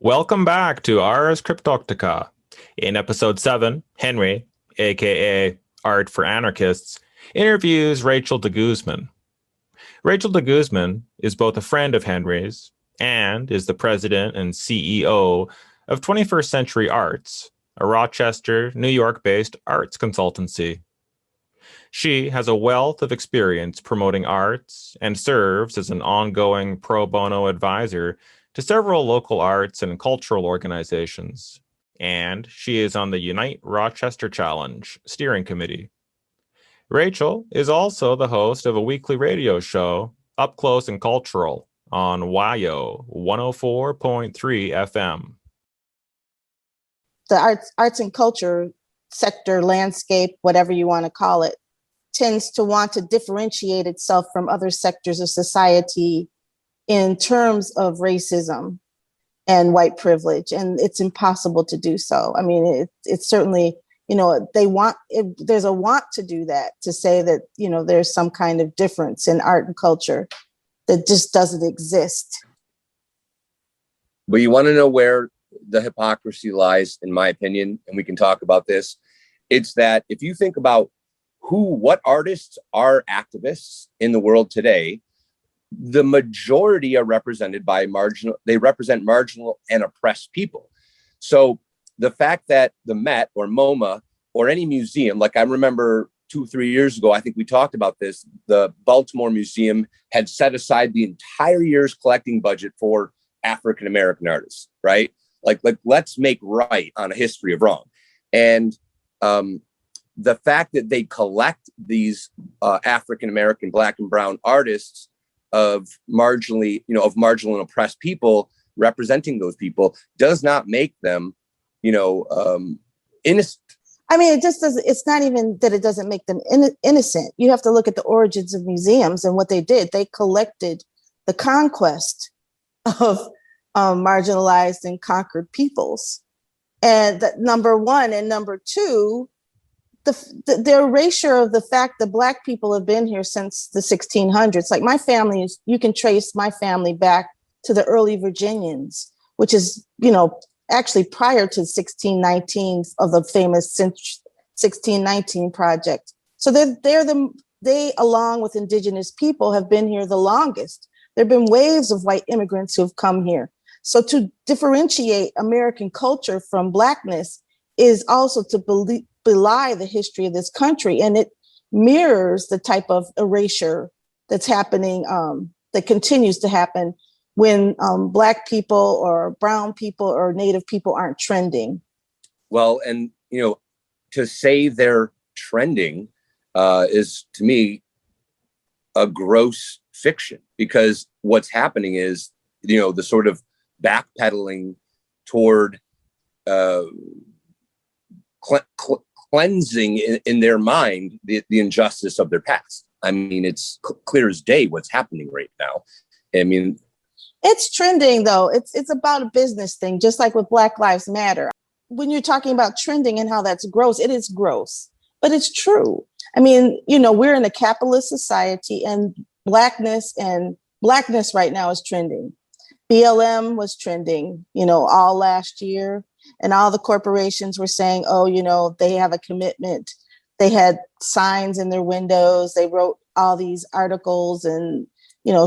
Welcome back to Ars Cryptotica. In episode 7, Henry, aka Art For Anarchists, interviews Rachel Deguzman. Rachel Deguzman is both a friend of Henry's and is the president and CEO of 21st Century Arts, a Rochester, New York-based arts consultancy. She has a wealth of experience promoting arts and serves as an ongoing pro bono advisor to several local arts and cultural organizations, and she is on the Unite Rochester Challenge steering committee. Rachel is also the host of a weekly radio show, Up Close and Cultural, on WAYO 104.3 FM. The arts and culture sector, landscape, whatever you want to call it, tends to want to differentiate itself from other sectors of society in terms of racism and white privilege, and it's impossible to do so. I mean, it's certainly, there's a want to do that, to say that, there's some kind of difference in art and culture that just doesn't exist. But you want to know where the hypocrisy lies, in my opinion, and we can talk about this. It's that if you think about what artists are activists in the world today, the majority are represented by they represent marginal and oppressed people. So the fact that the Met or MoMA or any museum, like I remember 2-3 years ago, I think we talked about this, the Baltimore Museum had set aside the entire year's collecting budget for African-American artists, right? Like let's make right on a history of wrong. And the fact that they collect these African-American, Black and brown artists of marginal and oppressed people, representing those people, does not make them, innocent. I mean, it just doesn't. It's not even that it doesn't make them innocent. You have to look at the origins of museums and what they did. They collected the conquest of marginalized and conquered peoples, and that, number one, and number two, the erasure of the fact that Black people have been here since the 1600s. Like my family you can trace my family back to the early Virginians, which is, actually prior to 1619 of the famous 1619 project. So they, along with indigenous people, have been here the longest. There have been waves of white immigrants who have come here. So to differentiate American culture from Blackness is also to belie the history of this country, and it mirrors the type of erasure that's happening, that continues to happen when Black people or brown people or Native people aren't trending. Well, and to say they're trending is, to me, a gross fiction, because what's happening is the sort of backpedaling toward cleansing in their mind the injustice of their past. I mean, it's clear as day what's happening right now. I mean, it's trending, though. It's about a business thing, just like with Black Lives Matter. When you're talking about trending and how that's gross, it is gross, but it's true. I mean, we're in a capitalist society, and Blackness right now is trending. BLM was trending, all last year. And all the corporations were saying, they have a commitment. They had signs in their windows. They wrote all these articles and,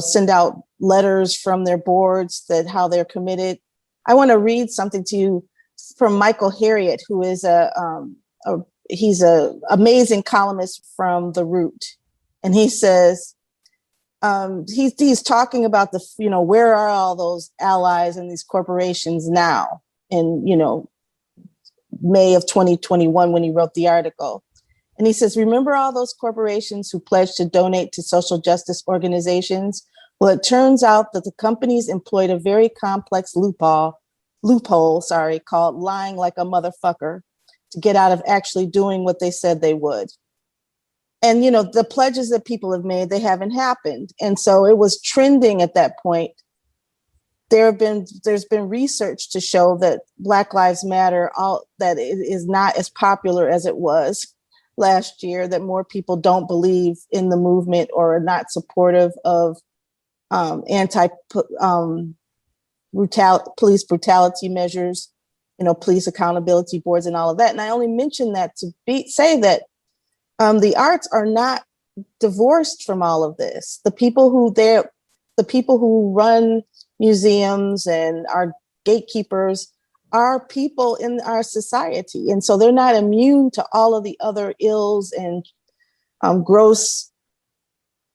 send out letters from their boards that how they're committed. I want to read something to you from Michael Harriot, who is he's an amazing columnist from The Root. And he says, he's talking about where are all those allies and these corporations now? In May of 2021, when he wrote the article. And he says, remember all those corporations who pledged to donate to social justice organizations? Well, it turns out that the companies employed a very complex loophole called lying like a motherfucker to get out of actually doing what they said they would. And, the pledges that people have made, they haven't happened. And so it was trending at that point. There's been research to show that Black Lives Matter, that it is not as popular as it was last year, that more people don't believe in the movement or are not supportive of police brutality measures, police accountability boards and all of that. And I only mention that to say that the arts are not divorced from all of this. The people who run museums and are gatekeepers are people in our society. And so they're not immune to all of the other ills and gross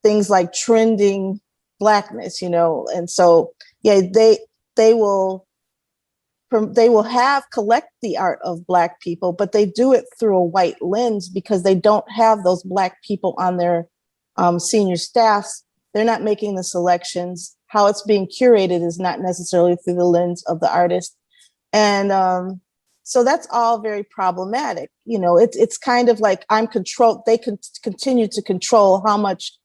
things like trending Blackness, And so, yeah, they will collect the art of Black people, but they do it through a white lens because they don't have those Black people on their senior staffs. They're not making the selections. How it's being curated is not necessarily through the lens of the artist. And so that's all very problematic. It's kind of like I'm controlled. They can continue to control how much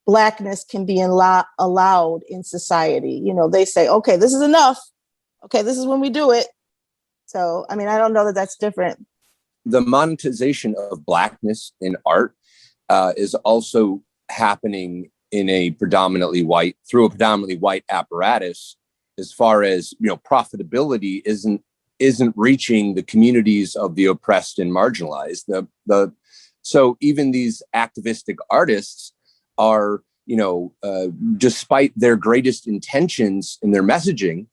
Blackness can be allowed in society. They say, okay, this is enough. Okay, this is when we do it. So, I don't know that that's different. The monetization of Blackness in art is also happening through a predominantly white apparatus, as far as, profitability isn't reaching the communities of the oppressed and marginalized. So even these activistic artists are, despite their greatest intentions in their messaging,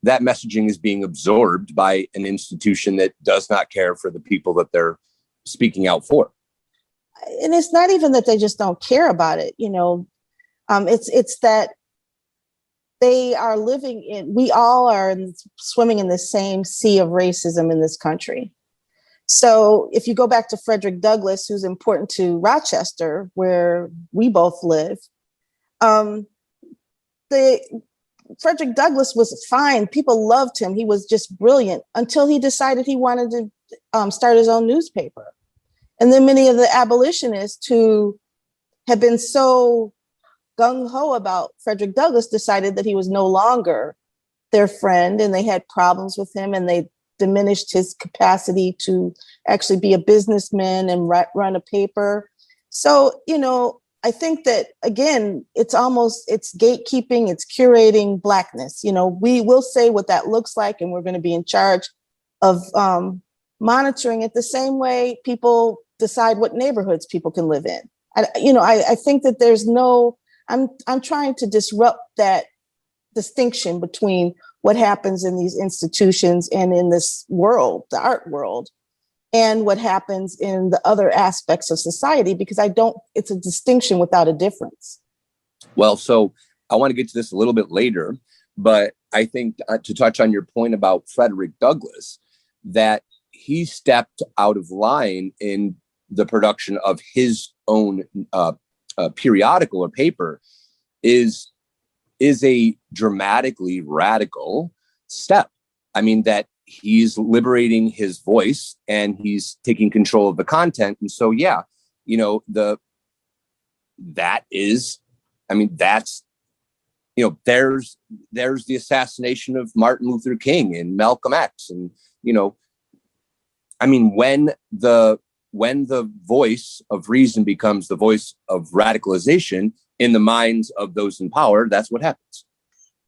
that messaging is being absorbed by an institution that does not care for the people that they're speaking out for. And it's not even that they just don't care about it. It's that we all are swimming in the same sea of racism in this country. So if you go back to Frederick Douglass, who's important to Rochester, where we both live, Frederick Douglass was fine. People loved him. He was just brilliant until he decided he wanted to start his own newspaper. And then many of the abolitionists who had been so gung-ho about Frederick Douglass decided that he was no longer their friend, and they had problems with him, and they diminished his capacity to actually be a businessman and run a paper. So, I think that, again, it's gatekeeping, it's curating Blackness. We will say what that looks like, and we're going to be in charge of monitoring it the same way people decide what neighborhoods people can live in. I think that I'm trying to disrupt that distinction between what happens in these institutions and in this world, the art world, and what happens in the other aspects of society, because it's a distinction without a difference. Well, so I want to get to this a little bit later, but I think to touch on your point about Frederick Douglass, that he stepped out of line in the production of his own periodical or paper is a dramatically radical step. That he's liberating his voice and he's taking control of the content. And so, there's the assassination of Martin Luther King and Malcolm X. And, when the voice of reason becomes the voice of radicalization in the minds of those in power, that's what happens.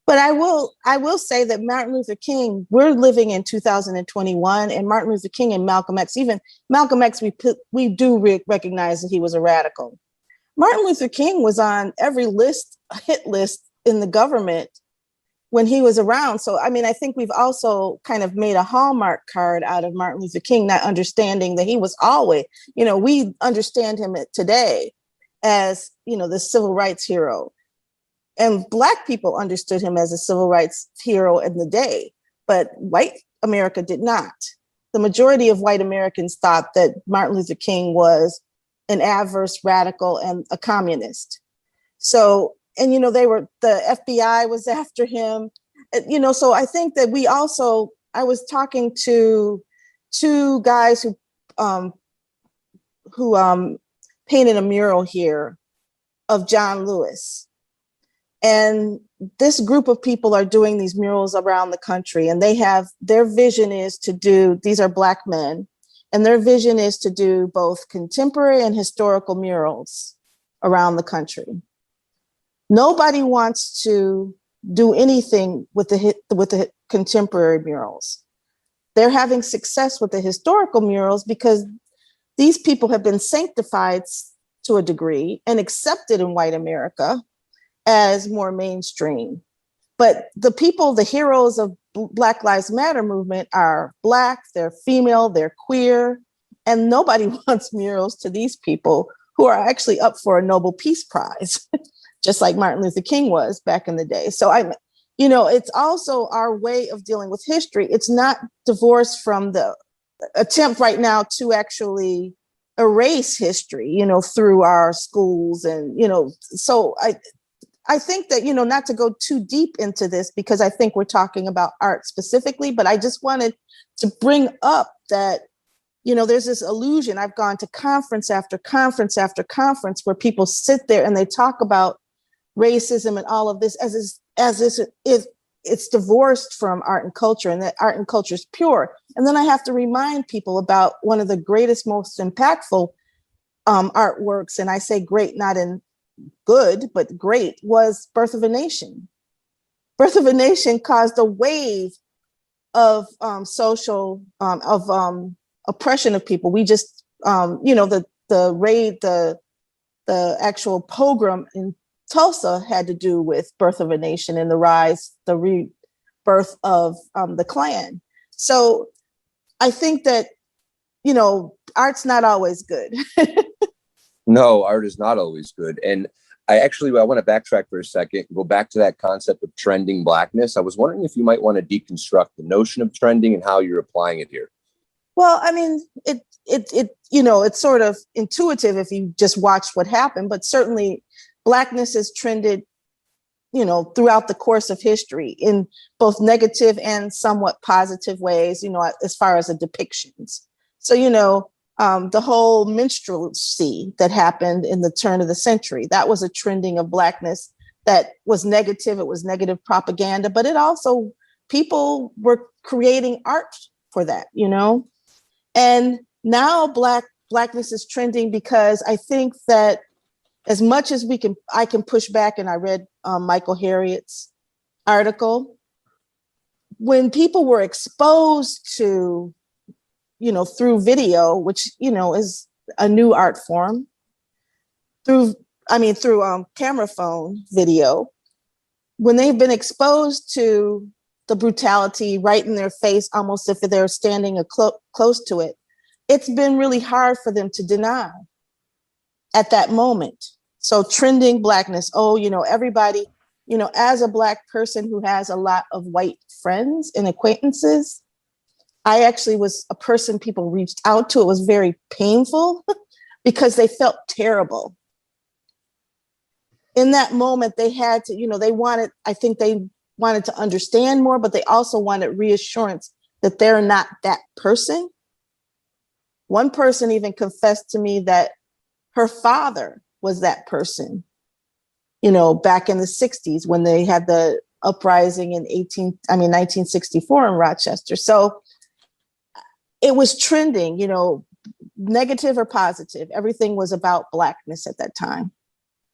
But I will say that Martin Luther King, we're living in 2021, and Martin Luther King and Malcolm X, even Malcolm X, we do recognize that he was a radical. Martin Luther King was on every hit list in the government when he was around. So, I think we've also kind of made a Hallmark card out of Martin Luther King, not understanding that he was always, we understand him today as, the civil rights hero. And Black people understood him as a civil rights hero in the day, but white America did not. The majority of white Americans thought that Martin Luther King was an adverse radical and a communist. So, and, the FBI was after him, so I think that I was talking to two guys who painted a mural here of John Lewis. And this group of people are doing these murals around the country, and their vision is to do, these are Black men, and their vision is to do both contemporary and historical murals around the country. Nobody wants to do anything with the contemporary murals. They're having success with the historical murals because these people have been sanctified to a degree and accepted in white America as more mainstream. But the people, the heroes of Black Lives Matter movement are Black, they're female, they're queer, and nobody wants murals to these people who are actually up for a Nobel Peace Prize, just like Martin Luther King was back in the day. So it's also our way of dealing with history. It's not divorced from the attempt right now to actually erase history, through our schools. And, so I think that, not to go too deep into this, because I think we're talking about art specifically, but I just wanted to bring up that, there's this illusion. I've gone to conference after conference after conference where people sit there and they talk about racism and all of this as it's divorced from art and culture, and that art and culture is pure. And then I have to remind people about one of the greatest, most impactful artworks, and I say great, not in good, but great, was Birth of a Nation. Birth of a Nation caused a wave of social, oppression of people. We just, the raid, the actual pogrom in Tulsa had to do with Birth of a Nation and the rebirth of the Klan. So I think that, art's not always good. No, art is not always good. And I want to backtrack for a second, go back to that concept of trending Blackness. I was wondering if you might want to deconstruct the notion of trending and how you're applying it here. Well, I mean, it's sort of intuitive if you just watch what happened, but certainly Blackness has trended, throughout the course of history in both negative and somewhat positive ways, as far as the depictions. So, the whole minstrelsy that happened in the turn of the century, that was a trending of Blackness that was negative. It was negative propaganda, but it also, people were creating art for that, And now Blackness is trending because I think that as much as I can push back, and I read Michael Harriot's article, when people were exposed to, through video, which, is a new art form, through camera phone video, when they've been exposed to the brutality right in their face, almost if they're standing close to it, it's been really hard for them to deny at that moment. So trending Blackness, everybody, as a Black person who has a lot of white friends and acquaintances, I actually was a person people reached out to. It was very painful because they felt terrible. In that moment, they had to, they wanted to understand more, but they also wanted reassurance that they're not that person. One person even confessed to me that her father was that person, back in the 60s when they had the uprising in 1964 in Rochester. So it was trending, negative or positive. Everything was about Blackness at that time.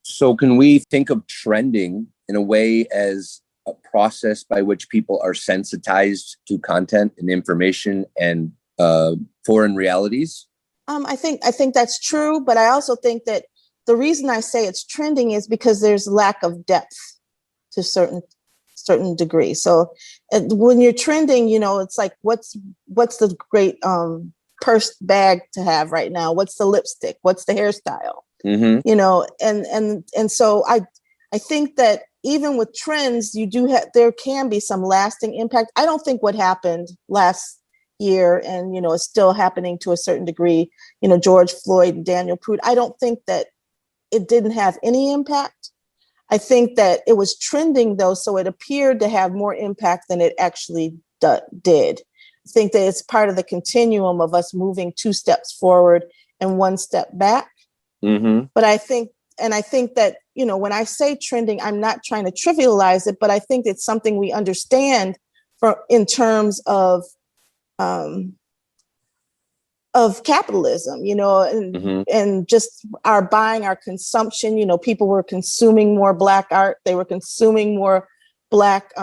So can we think of trending in a way as a process by which people are sensitized to content and information and foreign realities? I think that's true, but I also think that the reason I say it's trending is because there's lack of depth to certain degree. So when you're trending, it's like, what's the great purse bag to have right now? What's the lipstick? What's the hairstyle? Mm-hmm. And so I think that even with trends, there can be some lasting impact. I don't think what happened last year and, is still happening to a certain degree, George Floyd and Daniel Prude, I don't think that it didn't have any impact. I think that it was trending though, so it appeared to have more impact than it actually did. I think that it's part of the continuum of us moving 2 steps forward and 1 step back. Mm-hmm. But I think that, when I say trending, I'm not trying to trivialize it, but I think it's something we understand in terms of capitalism, and just our buying, our consumption. People were consuming more Black art. They were consuming more Black,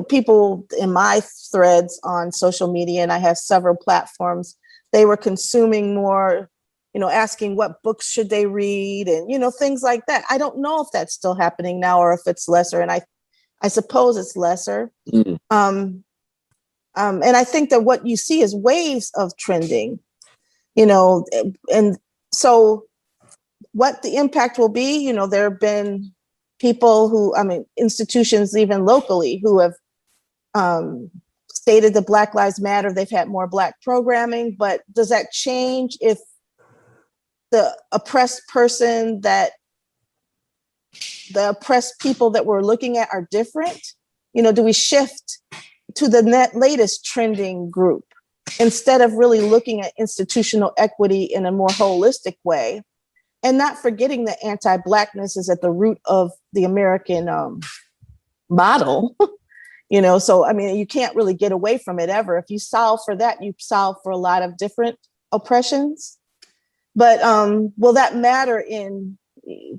people in my threads on social media, and I have several platforms, they were consuming more, asking what books should they read and, things like that. I don't know if that's still happening now or if it's lesser. And I suppose it's lesser. Mm. And I think that what you see is waves of trending, and so what the impact will be, there have been people institutions even locally who have stated that Black Lives Matter, they've had more Black programming, but does that change if the oppressed people that we're looking at are different? Do we shift to the latest trending group instead of really looking at institutional equity in a more holistic way? And not forgetting that anti-Blackness is at the root of the American model, so, you can't really get away from it ever. If you solve for that, you solve for a lot of different oppressions. But will that matter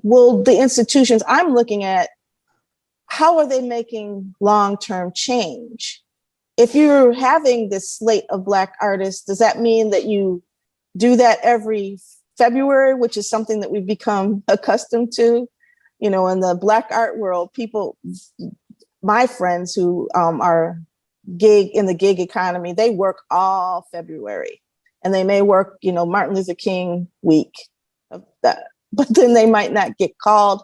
will the institutions I'm looking at, how are they making long-term change? If you're having this slate of Black artists, does that mean that you do that every February, which is something that we've become accustomed to? In the Black art world, my friends who are in the gig economy, they work all February, and they may work, Martin Luther King week of that, but then they might not get called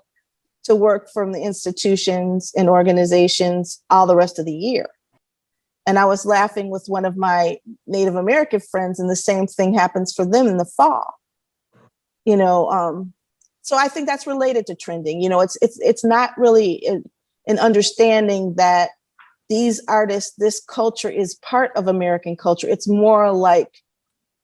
to work from the institutions and organizations all the rest of the year. And I was laughing with one of my Native American friends, and the same thing happens for them in the fall. So I think that's related to trending. It's not really an understanding that these artists, this culture is part of American culture. It's more like,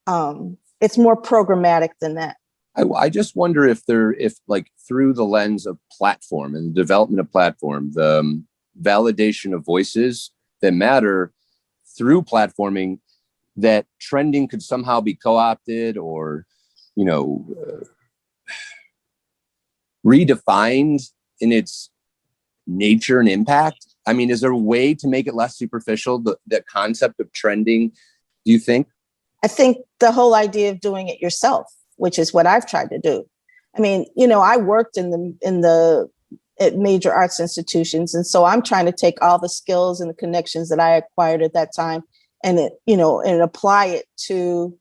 it's more programmatic than that. I just wonder if through the lens of platform and the development of platform, the validation of voices that matter through platforming, that trending could somehow be co-opted or, redefined in its nature and impact. Is there a way to make it less superficial, the concept of trending, do you think? I think the whole idea of doing it yourself, which is what I've tried to do. I worked at major arts institutions. And so I'm trying to take all the skills and the connections that I acquired at that time and apply it to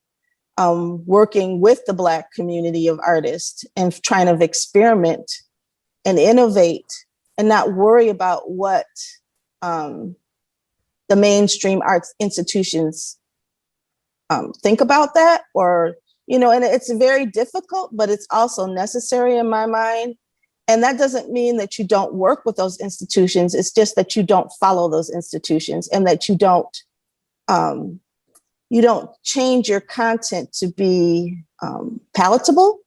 working with the Black community of artists and trying to experiment and innovate and not worry about what the mainstream arts institutions think about that, or, and it's very difficult, but it's also necessary in my mind. And that doesn't mean that you don't work with those institutions. It's just that you don't follow those institutions, and that you don't change your content to be palatable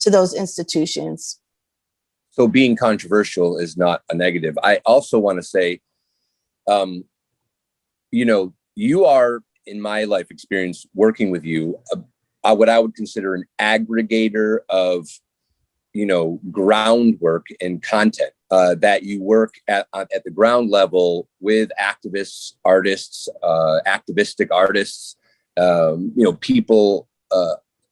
to those institutions. So being controversial is not a negative. I also want to say, you are, in my life experience working with you, what I would consider an aggregator of, groundwork and content, that you work at the ground level with activists, artists, activistic artists, people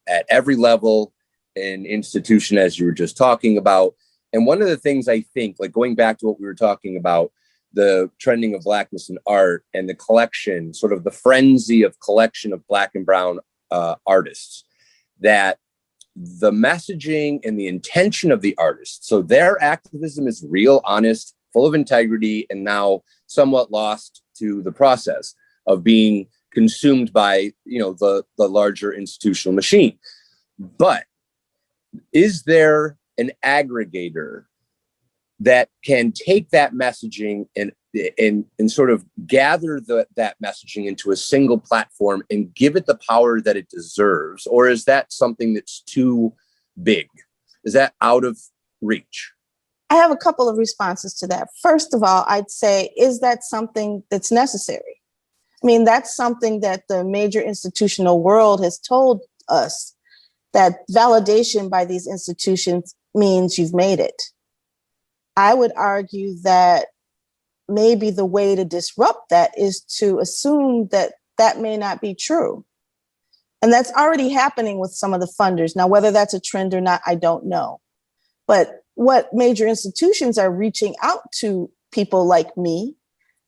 at every level and institution, as you were just talking about. And one of the things I think, like going back to what we were talking about, the trending of Blackness in art and the collection, sort of the frenzy of collection of Black and brown artists, that the messaging and the intention of the artists, so their activism is real, honest, full of integrity, and now somewhat lost to the process of being consumed by, the larger institutional machine. But is there an aggregator that can take that messaging and sort of gather that messaging into a single platform and give it the power that it deserves? Or is that something that's too big? Is that out of reach? I have a couple of responses to that. First of all, I'd say, is that something that's necessary? That's something that the major institutional world has told us, that validation by these institutions means you've made it. I would argue that maybe the way to disrupt that is to assume that that may not be true. And that's already happening with some of the funders. Now, whether that's a trend or not, I don't know. But what major institutions are reaching out to people like me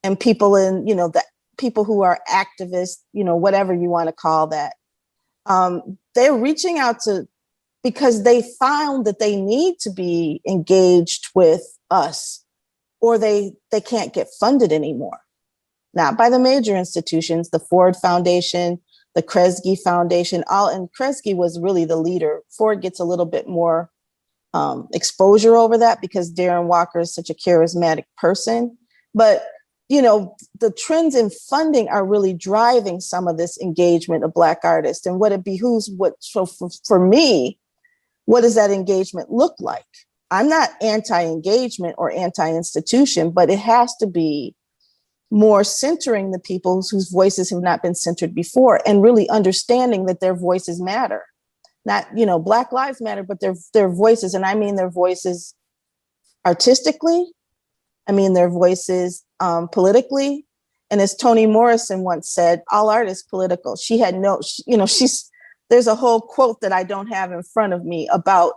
and people in, the people who are activists, whatever you want to call that. They're reaching out to, because they found that they need to be engaged with us, or they can't get funded anymore. Not by the major institutions, the Ford Foundation, the Kresge Foundation, and Kresge was really the leader. Ford gets a little bit more exposure over that because Darren Walker is such a charismatic person. But, the trends in funding are really driving some of this engagement of Black artists. And what it behooves, for me, what does that engagement look like? I'm not anti-engagement or anti-institution, but it has to be more centering the people whose voices have not been centered before, and really understanding that their voices matter. Not, Black Lives Matter, but their voices. And I mean their voices artistically. I mean their voices politically. And as Toni Morrison once said, all art is political. She had there's a whole quote that I don't have in front of me about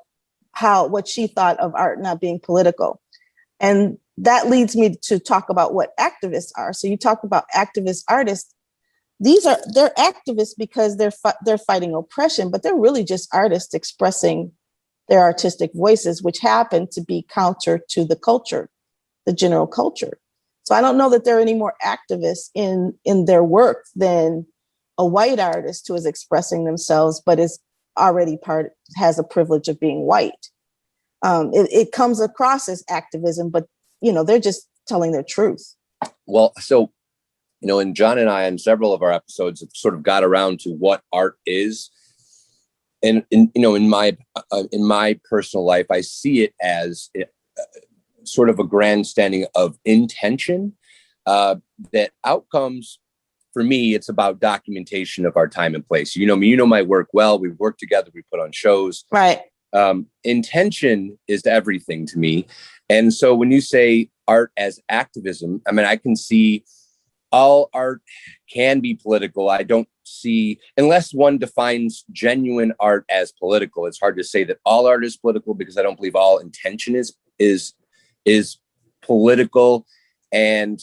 what she thought of art not being political. And that leads me to talk about what activists are. So you talk about activist artists. They're activists because they're fighting oppression, but they're really just artists expressing their artistic voices, which happen to be counter to the culture, the general culture. So I don't know that there are any more activists in their work than a white artist who is expressing themselves, but is already has a privilege of being white. It comes across as activism, but they're just telling their truth. Well, so and John and I on several of our episodes have sort of got around to what art is, and in my personal life, I see it as sort of a grandstanding of intention. That outcomes, for me, it's about documentation of our time and place. You know me, my work well. We've worked together. We put on shows. Right. Intention is everything to me. And so when you say art as activism, I mean, I can see all art can be political. I don't see, unless one defines genuine art as political, it's hard to say that all art is political, because I don't believe all intention is political and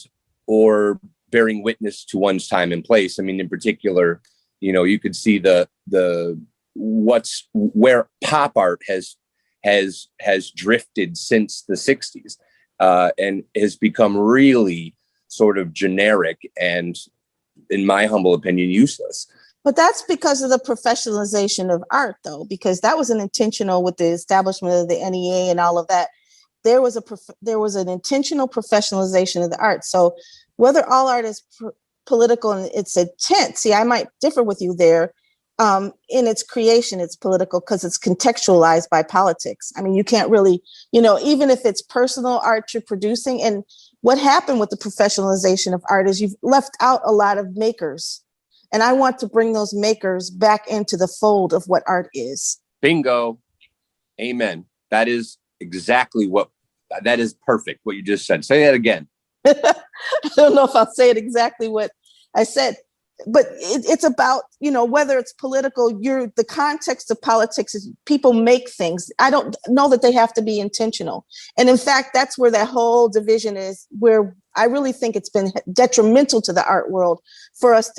or bearing witness to one's time and place. I mean, in particular, you could see where pop art has drifted since the 60s and has become really sort of generic and, in my humble opinion, useless. But that's because of the professionalization of art, though, because that was an intentional with the establishment of the NEA and all of that. There was an intentional professionalization of the art. So whether all art is political in its intent, see, I might differ with you there. In its creation, it's political because it's contextualized by politics. I mean, you can't really, even if it's personal art you're producing. And what happened with the professionalization of art is you've left out a lot of makers. And I want to bring those makers back into the fold of what art is. Bingo. Amen. That is exactly that is perfect, what you just said. Say that again. I don't know if I'll say it exactly what I said. But it's about, whether it's political, the context of politics is people make things. I don't know that they have to be intentional. And in fact, that's where that whole division is, where I really think it's been detrimental to the art world for us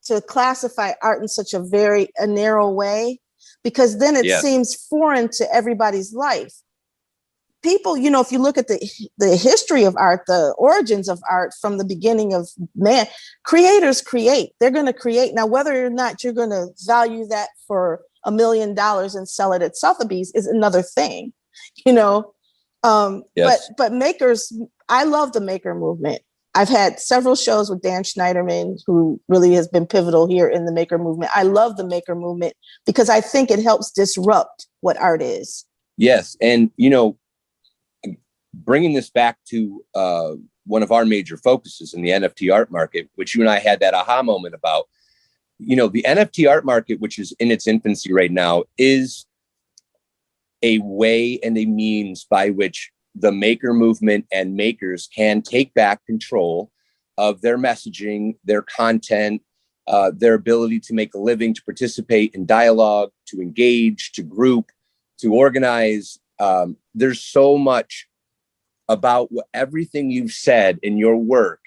to classify art in such a narrow way, because then it seems foreign to everybody's life. People, if you look at the history of art, the origins of art from the beginning of man, creators create. They're going to create. Now, whether or not you're going to value that for $1 million and sell it at Sotheby's is another thing, Yes. But makers, I love the maker movement. I've had several shows with Dan Schneiderman, who really has been pivotal here in the maker movement. I love the maker movement because I think it helps disrupt what art is. Yes. And, bringing this back to one of our major focuses in the NFT art market, which you and I had that aha moment about, the NFT art market, which is in its infancy right now, is a way and a means by which the maker movement and makers can take back control of their messaging, their content, their ability to make a living, to participate in dialogue, to engage, to group, to organize. There's so much about everything you've said in your work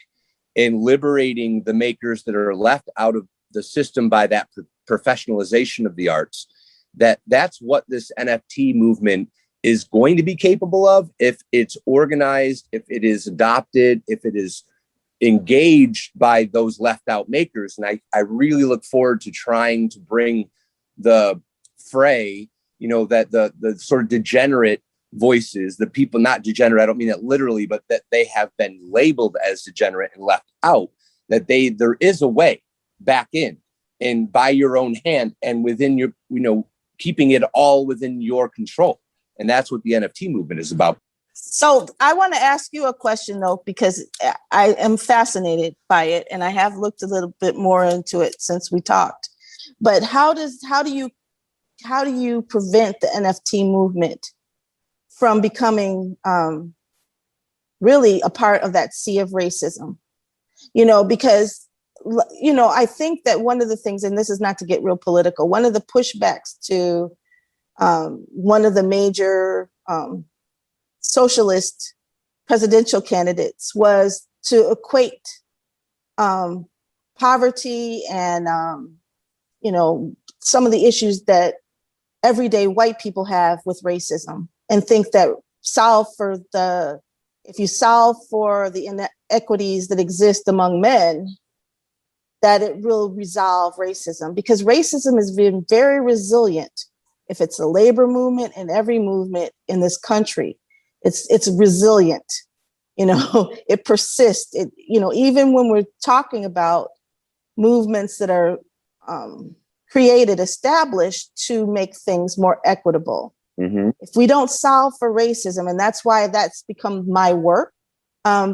in liberating the makers that are left out of the system by that professionalization of the arts, that's what this NFT movement is going to be capable of if it's organized, if it is adopted, if it is engaged by those left out makers. And I really look forward to trying to bring the fray, that the sort of degenerate voices, the people, not degenerate, I don't mean that literally, but that they have been labeled as degenerate and left out, that there is a way back in and by your own hand and within your, keeping it all within your control. And that's what the NFT movement is about. So I want to ask you a question, though, because I am fascinated by it, and I have looked a little bit more into it since we talked. But how do you prevent the NFT movement from becoming really a part of that sea of racism? Because I think that one of the things, and this is not to get real political, one of the pushbacks to one of the major socialist presidential candidates was to equate poverty and some of the issues that everyday white people have with racism, and think that if you solve for the inequities that exist among men, that it will resolve racism, because racism has been very resilient. If it's a labor movement and every movement in this country, it's resilient. It persists. Even when we're talking about movements that are established to make things more equitable. Mm-hmm. If we don't solve for racism, and that's why that's become my work,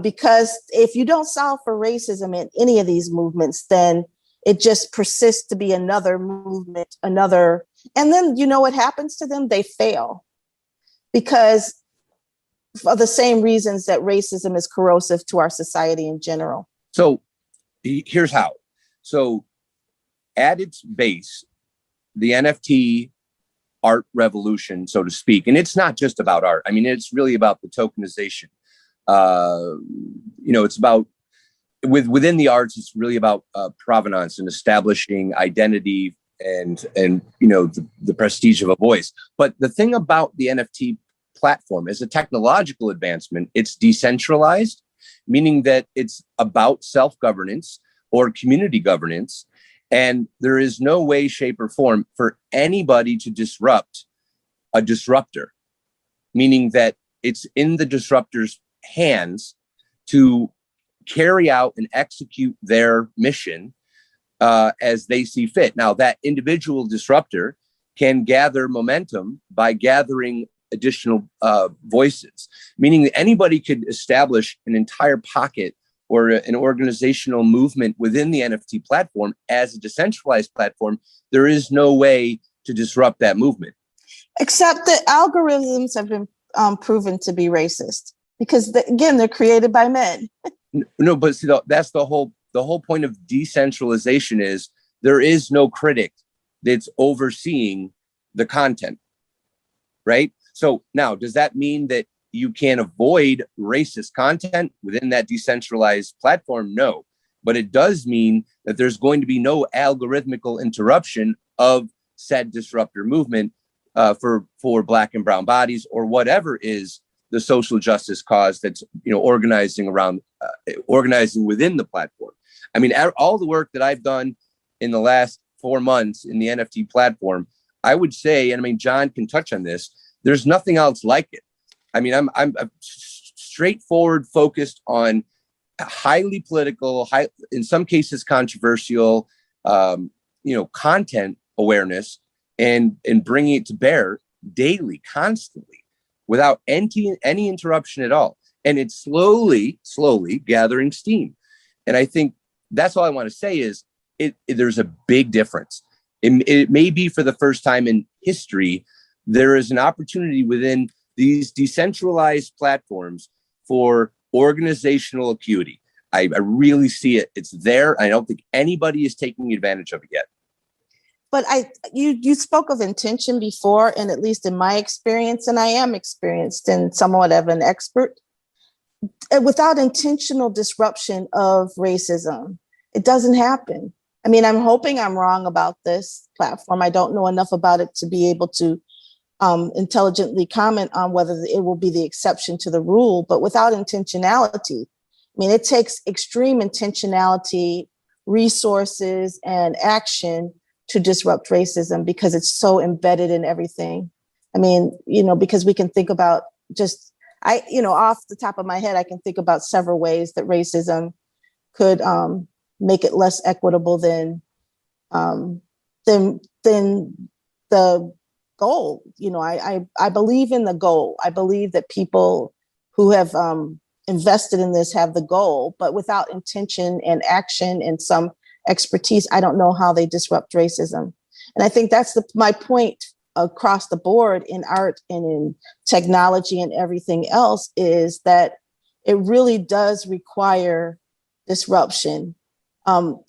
because if you don't solve for racism in any of these movements, then it just persists to be another movement, and then what happens to them? They fail, because for the same reasons that racism is corrosive to our society in general. So here's how. So at its base, the NFT art revolution, so to speak, and it's not just about art. I mean, it's really about the tokenization. It's about within the arts. It's really about provenance and establishing identity and the prestige of a voice. But the thing about the NFT platform is a technological advancement. It's decentralized, meaning that it's about self-governance or community governance. And there is no way, shape, or form for anybody to disrupt a disruptor, meaning that it's in the disruptor's hands to carry out and execute their mission as they see fit. Now, that individual disruptor can gather momentum by gathering additional voices, meaning that anybody could establish an entire pocket or an organizational movement within the NFT platform as a decentralized platform. There is no way to disrupt that movement. Except that algorithms have been proven to be racist, because again, they're created by men. No, but see, that's the whole point of decentralization is there is no critic that's overseeing the content, right? So now, does that mean that you can avoid racist content within that decentralized platform? No, but it does mean that there's going to be no algorithmical interruption of said disruptor movement for Black and brown bodies, or whatever is the social justice cause that's organizing within the platform. I mean, all the work that I've done in the last 4 months in the NFT platform, I would say, and I mean, John can touch on this, there's nothing else like it. I mean, I'm straightforward, focused on highly political, in some cases controversial, content awareness, and bringing it to bear daily, constantly, without any interruption at all. And it's slowly gathering steam. And I think that's all I want to say is there's a big difference. It may be for the first time in history, there is an opportunity within these decentralized platforms for organizational acuity. I really see it. It's there. I don't think anybody is taking advantage of it yet. But you spoke of intention before, and at least in my experience, and I am experienced and somewhat of an expert, without intentional disruption of racism, it doesn't happen. I mean, I'm hoping I'm wrong about this platform. I don't know enough about it to be able to intelligently comment on whether it will be the exception to the rule, but without intentionality, I mean, it takes extreme intentionality, resources, and action to disrupt racism because it's so embedded in everything. I mean, because we can think about off the top of my head, I can think about several ways that racism could make it less equitable than the goal. I believe in the goal. I believe that people who have invested in this have the goal, but without intention and action and some expertise, I don't know how they disrupt racism. And I think that's my point across the board in art and in technology and everything else, is that it really does require disruption, and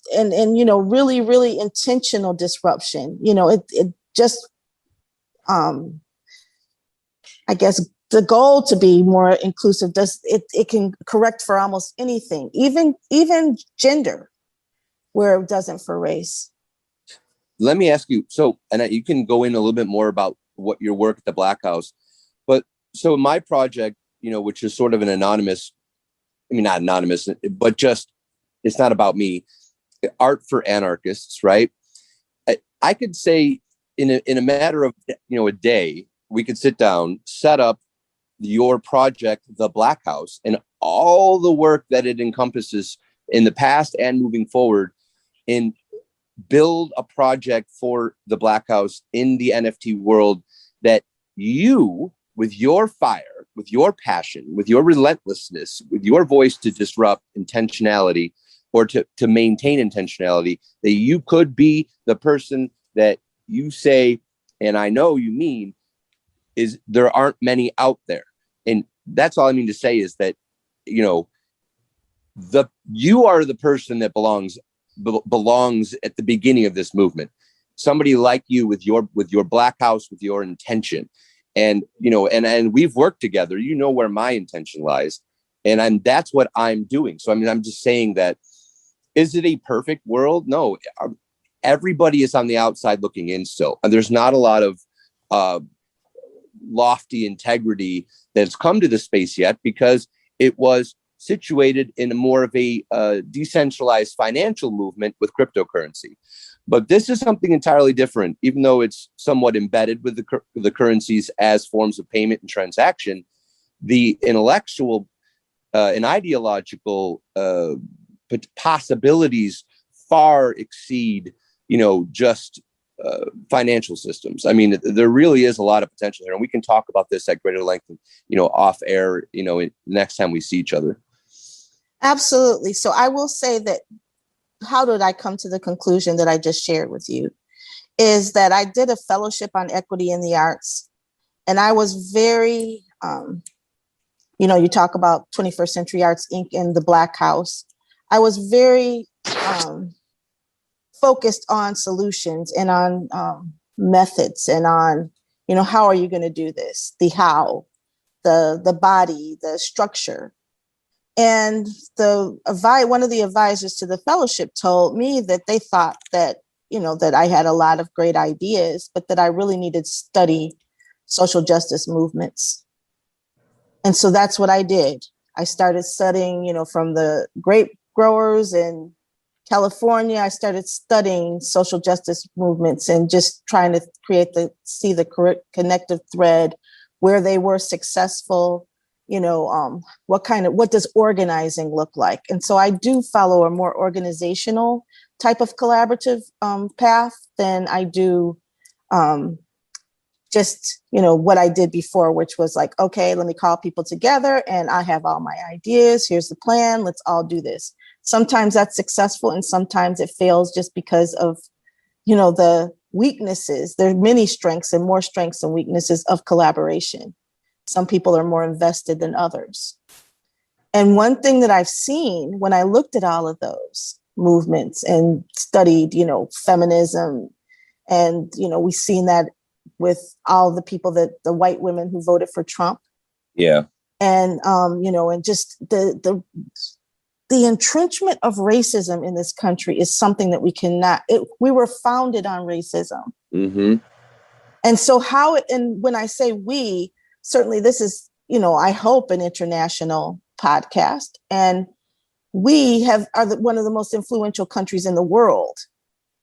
really, really intentional disruption. It just, I guess, the goal to be more inclusive it can correct for almost anything, even gender, where it doesn't for race. Let me ask you, and you can go in a little bit more about what your work at the Black House, but so my project, which is sort of an anonymous, not anonymous, but just, it's not about me, Art for Anarchists, right? I could say in a matter of, a day, we could sit down, set up your project, the Black House, and all the work that it encompasses in the past and moving forward, and build a project for the Black House in the NFT world that you, with your fire, with your passion, with your relentlessness, with your voice to disrupt intentionality or to maintain intentionality, that you could be the person that you say, and I know you mean, is there aren't many out there. And that's all I mean to say is that, you are the person that belongs at the beginning of this movement. Somebody like you with your Black House, with your intention. And, and we've worked together, where my intention lies. And that's what I'm doing. So, I'm just saying that, is it a perfect world? No, everybody is on the outside looking in still. And there's not a lot of lofty integrity that's come to the space yet, because it was situated in more of a decentralized financial movement with cryptocurrency. But this is something entirely different, even though it's somewhat embedded with the currencies as forms of payment and transaction. The intellectual and ideological possibilities far exceed, just financial systems. There really is a lot of potential here, and we can talk about this at greater length, off air, next time we see each other. Absolutely. So I will say that, how did I come to the conclusion that I just shared with you, is that I did a fellowship on equity in the arts, and I was very, you talk about 21st Century Arts Inc. and the Black House. I was very focused on solutions and on methods and on, how are you going to do this? The how, the body, the structure. And one of the advisors to the fellowship told me that they thought that, that I had a lot of great ideas, but that I really needed to study social justice movements. And so that's what I did. I started studying, from the grape growers in California. I started studying social justice movements and just trying to see the correct connective thread, where they were successful, what does organizing look like? And so I do follow a more organizational type of collaborative path than I do just, what I did before, which was like, okay, let me call people together and I have all my ideas. Here's the plan. Let's all do this. Sometimes that's successful and sometimes it fails just because of, the weaknesses. There are many strengths and more strengths and weaknesses of collaboration. Some people are more invested than others. And one thing that I've seen when I looked at all of those movements and studied, feminism, and, we've seen that with all the people the white women who voted for Trump. Yeah. And, and just the entrenchment of racism in this country is something that we were founded on racism. Mm-hmm. And so and when I say we, certainly this is, I hope an international podcast, and we are one of the most influential countries in the world.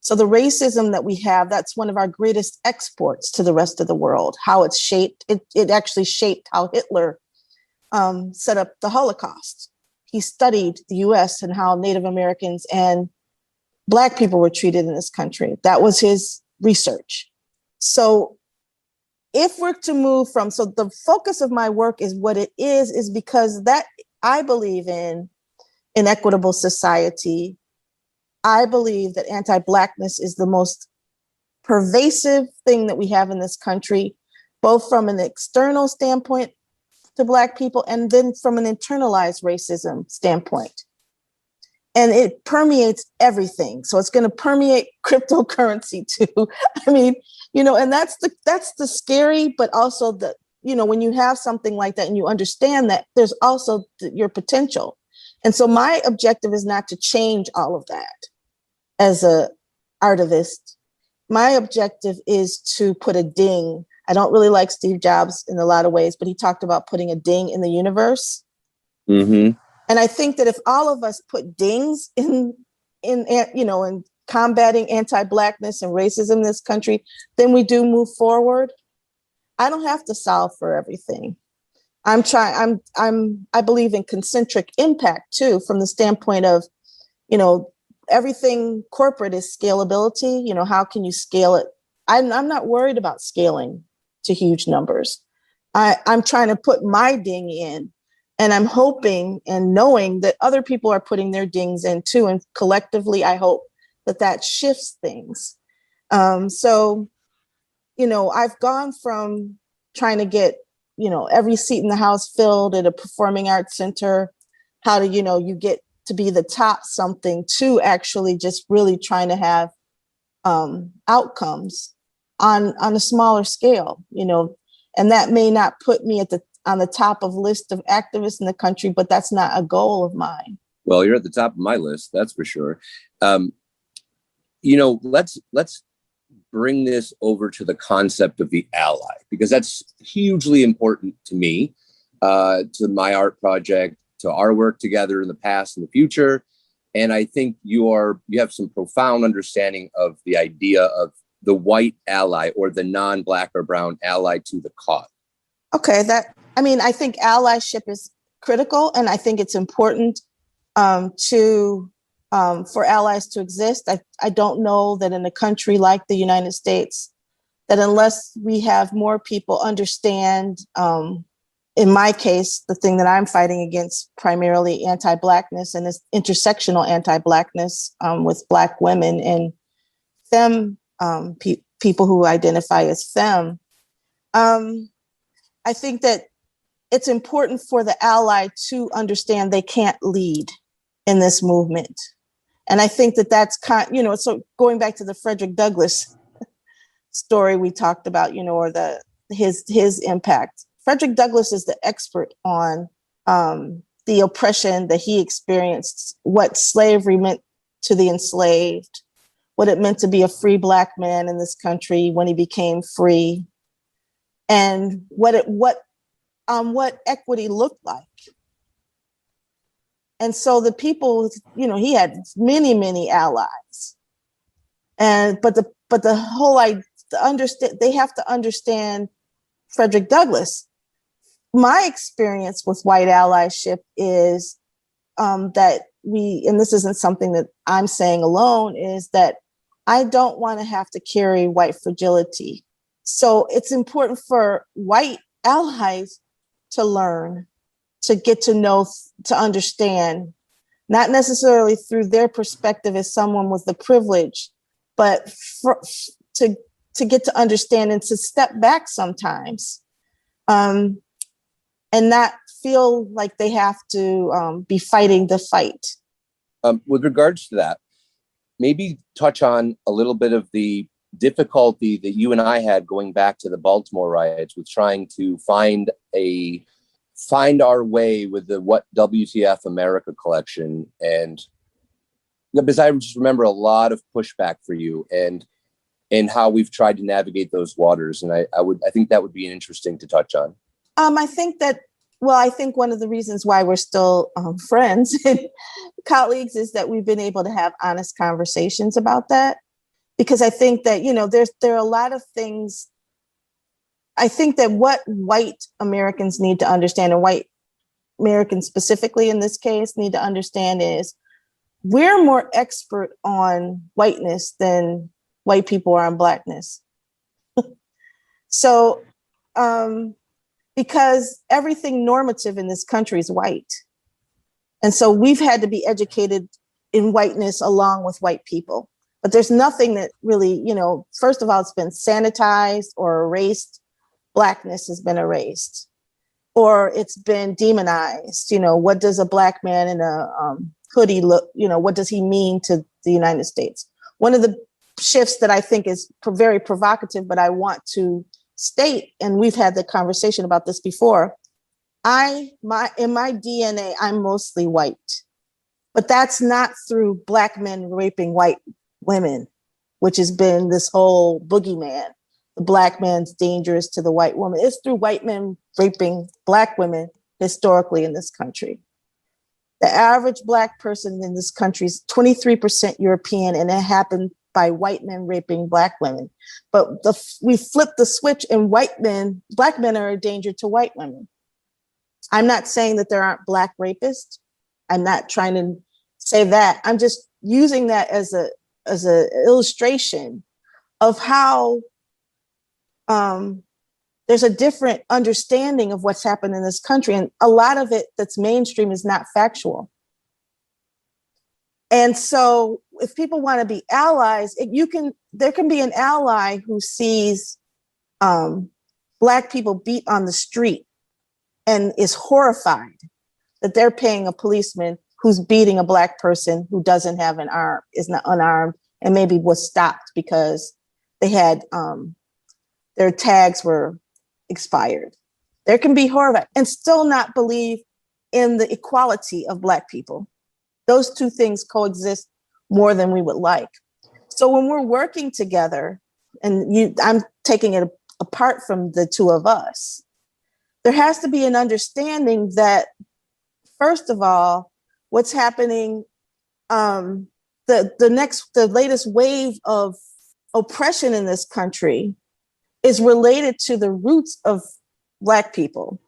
So the racism that we have, that's one of our greatest exports to the rest of the world. How it's shaped, it actually shaped how Hitler set up the Holocaust. He studied the US and how Native Americans and Black people were treated in this country. That was his research. So if we're to move so the focus of my work is what it is because that I believe in equitable society. I believe that anti-Blackness is the most pervasive thing that we have in this country, both from an external standpoint to Black people and then from an internalized racism standpoint. And it permeates everything. So it's going to permeate cryptocurrency too. I mean, and that's the scary, but also when you have something like that and you understand that there's also your potential. And so my objective is not to change all of that as a artivist. My objective is to put a ding. I don't really like Steve Jobs in a lot of ways, but he talked about putting a ding in the universe. Mm-hmm. And I think that if all of us put dings in combating anti-Blackness and racism in this country, then we do move forward. I don't have to solve for everything. I believe in concentric impact too, from the standpoint of, everything corporate is scalability. How can you scale it? I'm not worried about scaling to huge numbers. I'm trying to put my ding in, and I'm hoping and knowing that other people are putting their dings in too. And collectively, I hope that shifts things. So, I've gone from trying to get, every seat in the house filled at a performing arts center, how to, you get to be the top something, to actually just really trying to have outcomes on a smaller scale, and that may not put me on the top of list of activists in the country, but that's not a goal of mine. Well, you're at the top of my list, that's for sure. Let's bring this over to the concept of the ally, because that's hugely important to me, to my art project, to our work together in the past and the future. And I think you have some profound understanding of the idea of the white ally, or the non-Black or brown ally to the cause. Okay, I think allyship is critical, and I think it's important for allies to exist. I don't know that in a country like the United States, that unless we have more people understand, in my case, the thing that I'm fighting against, primarily anti-Blackness and this intersectional anti-Blackness with Black women and femme people who identify as femme. I think that it's important for the ally to understand they can't lead in this movement. And I think that's so going back to the Frederick Douglass story we talked about, or his impact. Frederick Douglass is the expert on the oppression that he experienced, what slavery meant to the enslaved, what it meant to be a free Black man in this country when he became free, and what equity looked like. And so the people, he had many, many allies, but the whole they have to understand Frederick Douglass. My experience with white allyship is that and this isn't something that I'm saying alone, is that I don't want to have to carry white fragility. So it's important for white allies to learn, to get to know, to understand, not necessarily through their perspective as someone with the privilege, but to get to understand and to step back sometimes. and not feel like they have to be fighting the fight. With regards to that, maybe touch on a little bit of the difficulty that you and I had going back to the Baltimore riots with trying to find our way with the What WTF America collection. And because I just remember a lot of pushback for you and how we've tried to navigate those waters. And I think that would be interesting to touch on. I think one of the reasons why we're still friends and colleagues is that we've been able to have honest conversations about that. Because I think that, there are a lot of things. I think that what white Americans need to understand, and white Americans specifically in this case need to understand, is we're more expert on whiteness than white people are on Blackness. So, because everything normative in this country is white. And so we've had to be educated in whiteness along with white people. But there's nothing that really, first of all, it's been sanitized or erased. Blackness has been erased, or it's been demonized. What does a Black man in a hoodie look, what does he mean to the United States? One of the shifts that I think is very provocative, but I want to state, and we've had the conversation about this before, in my DNA, I'm mostly white, but that's not through Black men raping white women, which has been this whole boogeyman. The Black man's dangerous to the white woman. It's through white men raping Black women historically in this country. The average Black person in this country is 23% European, and it happened by white men raping Black women. But we flipped the switch, and Black men are a danger to white women. I'm not saying that there aren't Black rapists. I'm not trying to say that. I'm just using that as a illustration of how there's a different understanding of what's happened in this country. And a lot of it that's mainstream is not factual. And so if people want to be allies, there can be an ally who sees Black people beat on the street and is horrified that they're paying a policeman who's beating a Black person who doesn't have an arm, is not unarmed, and maybe was stopped because they had their tags were expired. There can be horrified and still not believe in the equality of Black people. Those two things coexist more than we would like. So when we're working together, and I'm taking it apart from the two of us, there has to be an understanding that, first of all, what's happening, the latest wave of oppression in this country is related to the roots of Black people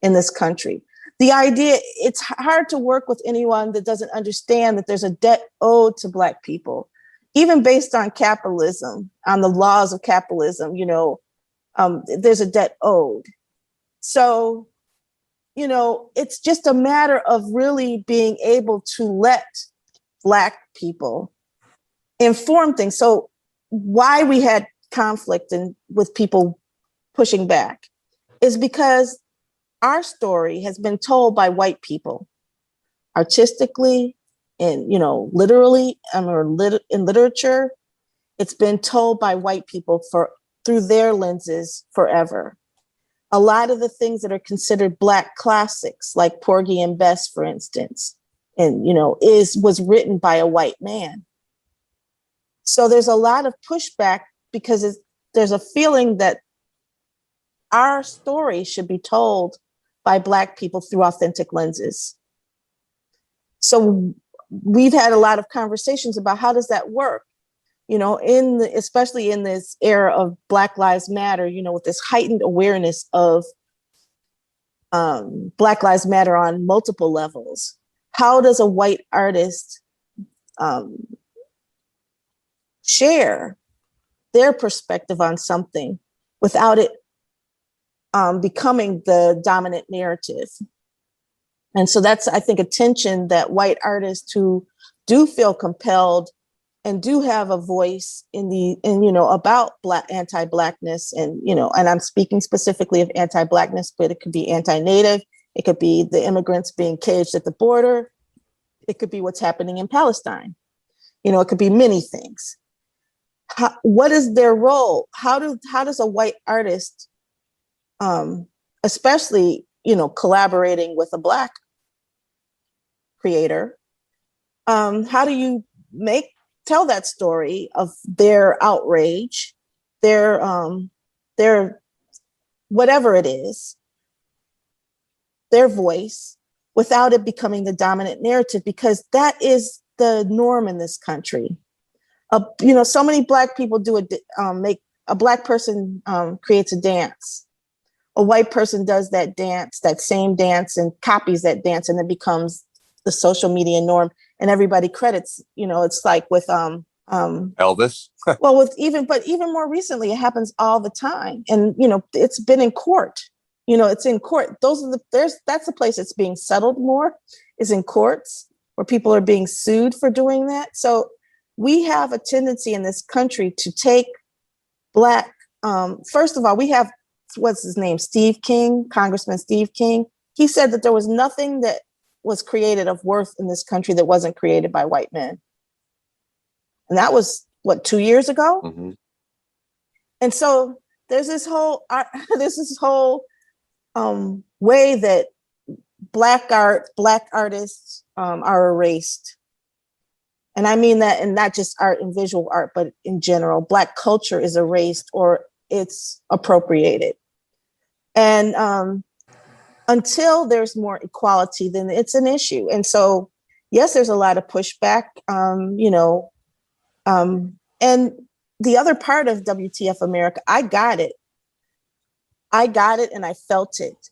in this country. The idea, it's hard to work with anyone that doesn't understand that there's a debt owed to Black people, even based on capitalism, on the laws of capitalism, there's a debt owed. So, it's just a matter of really being able to let Black people inform things. So why we had conflict and with people pushing back is because our story has been told by white people artistically and, literally, in literature. It's been told by white people through their lenses forever. A lot of the things that are considered Black classics, like Porgy and Bess, for instance, and, was written by a white man. So there's a lot of pushback because there's a feeling that our story should be told by Black people through authentic lenses. So we've had a lot of conversations about how does that work? Especially in this era of Black Lives Matter, with this heightened awareness of Black Lives Matter on multiple levels. How does a white artist share their perspective on something without it becoming the dominant narrative? And so that's, I think, a tension that white artists who do feel compelled and do have a voice in you know, about anti-Blackness, and, you know, and I'm speaking specifically of anti-Blackness, but it could be anti-Native, it could be the immigrants being caged at the border, it could be what's happening in Palestine, you know, it could be many things. What is their role? How does a white artist, especially, you know, collaborating with a Black creator, how do you tell that story of their outrage, their whatever it is, their voice, without it becoming the dominant narrative? Because that is the norm in this country. You know, so many Black people a Black person creates a dance. A white person does that dance, that same dance, and copies that dance, and it becomes the social media norm, and everybody credits, you know, it's like with Elvis. well, even more recently, it happens all the time. And, you know, it's been in court. You know, it's in court. That's the place it's being settled more, is in courts, where people are being sued for doing that. So we have a tendency in this country to take Black, first of all, we have, what's his name? Steve King, Congressman Steve King. He said that there was nothing that was created of worth in this country that wasn't created by white men. And that was, what, 2 years ago? Mm-hmm. And so there's this whole way that Black artists are erased. And I mean that, and not just art and visual art, but in general, Black culture is erased or it's appropriated. And until there's more equality, then it's an issue. And so, yes, there's a lot of pushback, you know, and the other part of WTF America, I got it and I felt it.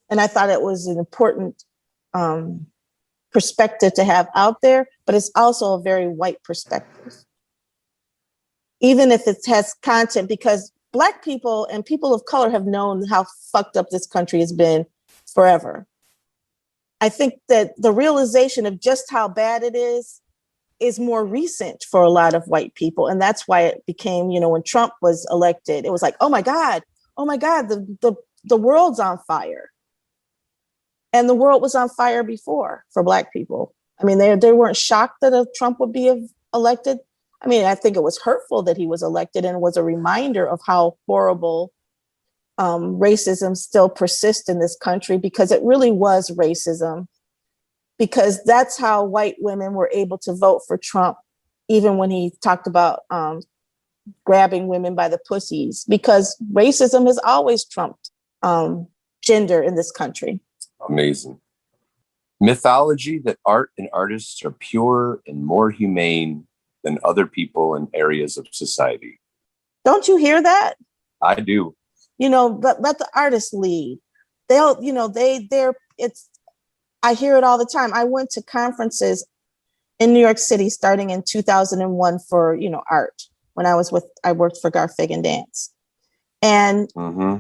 And I thought it was an important perspective to have out there, but it's also a very white perspective. Even if it has content, because Black people and people of color have known how fucked up this country has been forever. I think that the realization of just how bad it is more recent for a lot of white people. And that's why it became, you know, when Trump was elected, it was like, oh my God, the world's on fire. And the world was on fire before for Black people. I mean, they weren't shocked that Trump would be elected. I mean, I think it was hurtful that he was elected, and was a reminder of how horrible racism still persists in this country, because it really was racism. Because that's how white women were able to vote for Trump, even when he talked about grabbing women by the pussies, because racism has always trumped gender in this country. Amazing. Mythology that art and artists are pure and more humane than other people in areas of society. Don't you hear that? I do. You know, let the artists lead. They'll, you know, I hear it all the time. I went to conferences in New York City starting in 2001 for, you know, art, when I worked for Garfig and Dance. And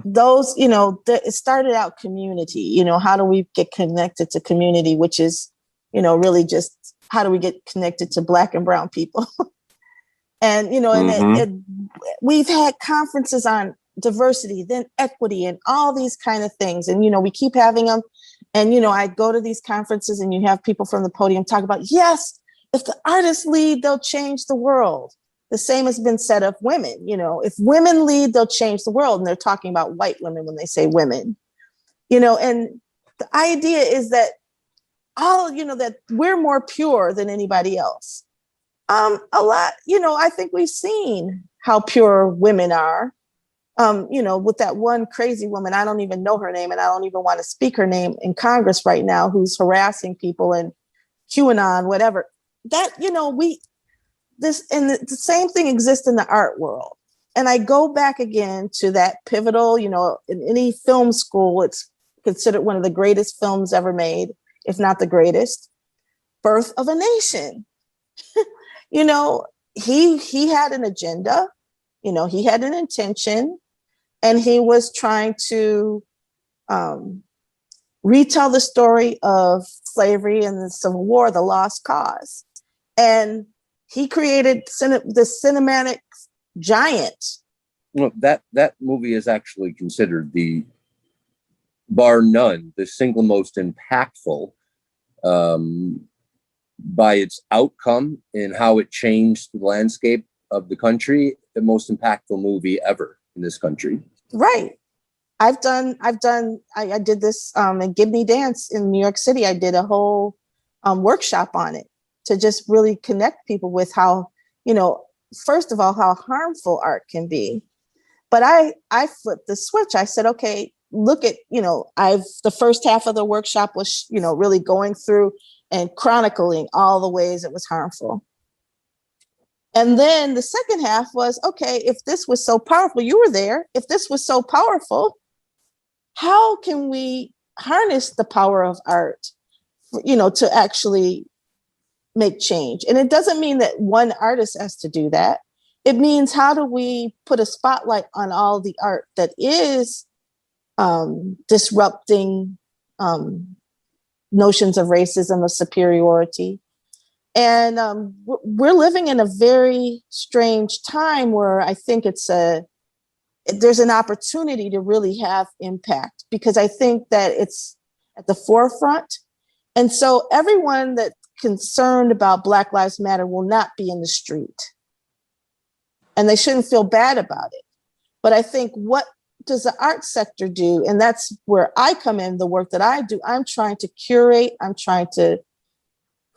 those, you know, it started out community, you know, how do we get connected to community, which is, you know, really just how do we get connected to Black and brown people? And, you know, and we've had conferences on diversity, then equity, and all these kind of things. And, you know, we keep having them. And, you know, I go to these conferences and you have people from the podium talk about, yes, if the artists lead, they'll change the world. The same has been said of women. You know, if women lead, they'll change the world. And they're talking about white women when they say women, you know, and the idea is that that we're more pure than anybody else. A lot, you know, I think we've seen how pure women are. You know, with that one crazy woman, I don't even know her name, and I don't even want to speak her name, in Congress right now, who's harassing people and QAnon, whatever. That, you know, the same thing exists in the art world. And I go back again to that pivotal, you know, in any film school, it's considered one of the greatest films ever made, if not the greatest, Birth of a Nation. You know, he had an agenda, you know, he had an intention. And he was trying to retell the story of slavery and the Civil War, the lost cause. And He created the cinematic giant. Well, that movie is actually considered bar none, the single most impactful by its outcome and how it changed the landscape of the country, the most impactful movie ever in this country. Right. I did this in Gibney Dance in New York City. I did a whole workshop on it to just really connect people with how, first of all, how harmful art can be. But I flipped the switch. I said, okay, look at, the first half of the workshop was, really going through and chronicling all the ways it was harmful. And then the second half was, okay, if this was so powerful, you were there. If this was so powerful, how can we harness the power of art, to actually make change? And it doesn't mean that one artist has to do that. It means, how do we put a spotlight on all the art that is disrupting notions of racism, of superiority? And we're living in a very strange time where I think there's an opportunity to really have impact, because I think that it's at the forefront. And so everyone that's concerned about Black Lives Matter will not be in the street. And they shouldn't feel bad about it. But I think, what does the art sector do? And that's where I come in, the work that I do. I'm trying to curate, I'm trying to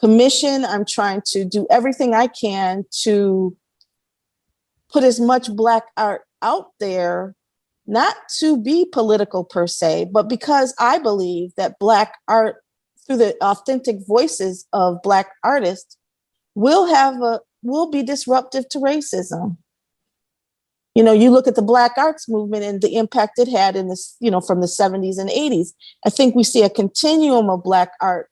commission, I'm trying to do everything I can to put as much Black art out there, not to be political per se, but because I believe that Black art, through the authentic voices of Black artists, will be disruptive to racism. You look at the Black arts movement and the impact it had in this, from the 70s and 80s. I think we see a continuum of Black art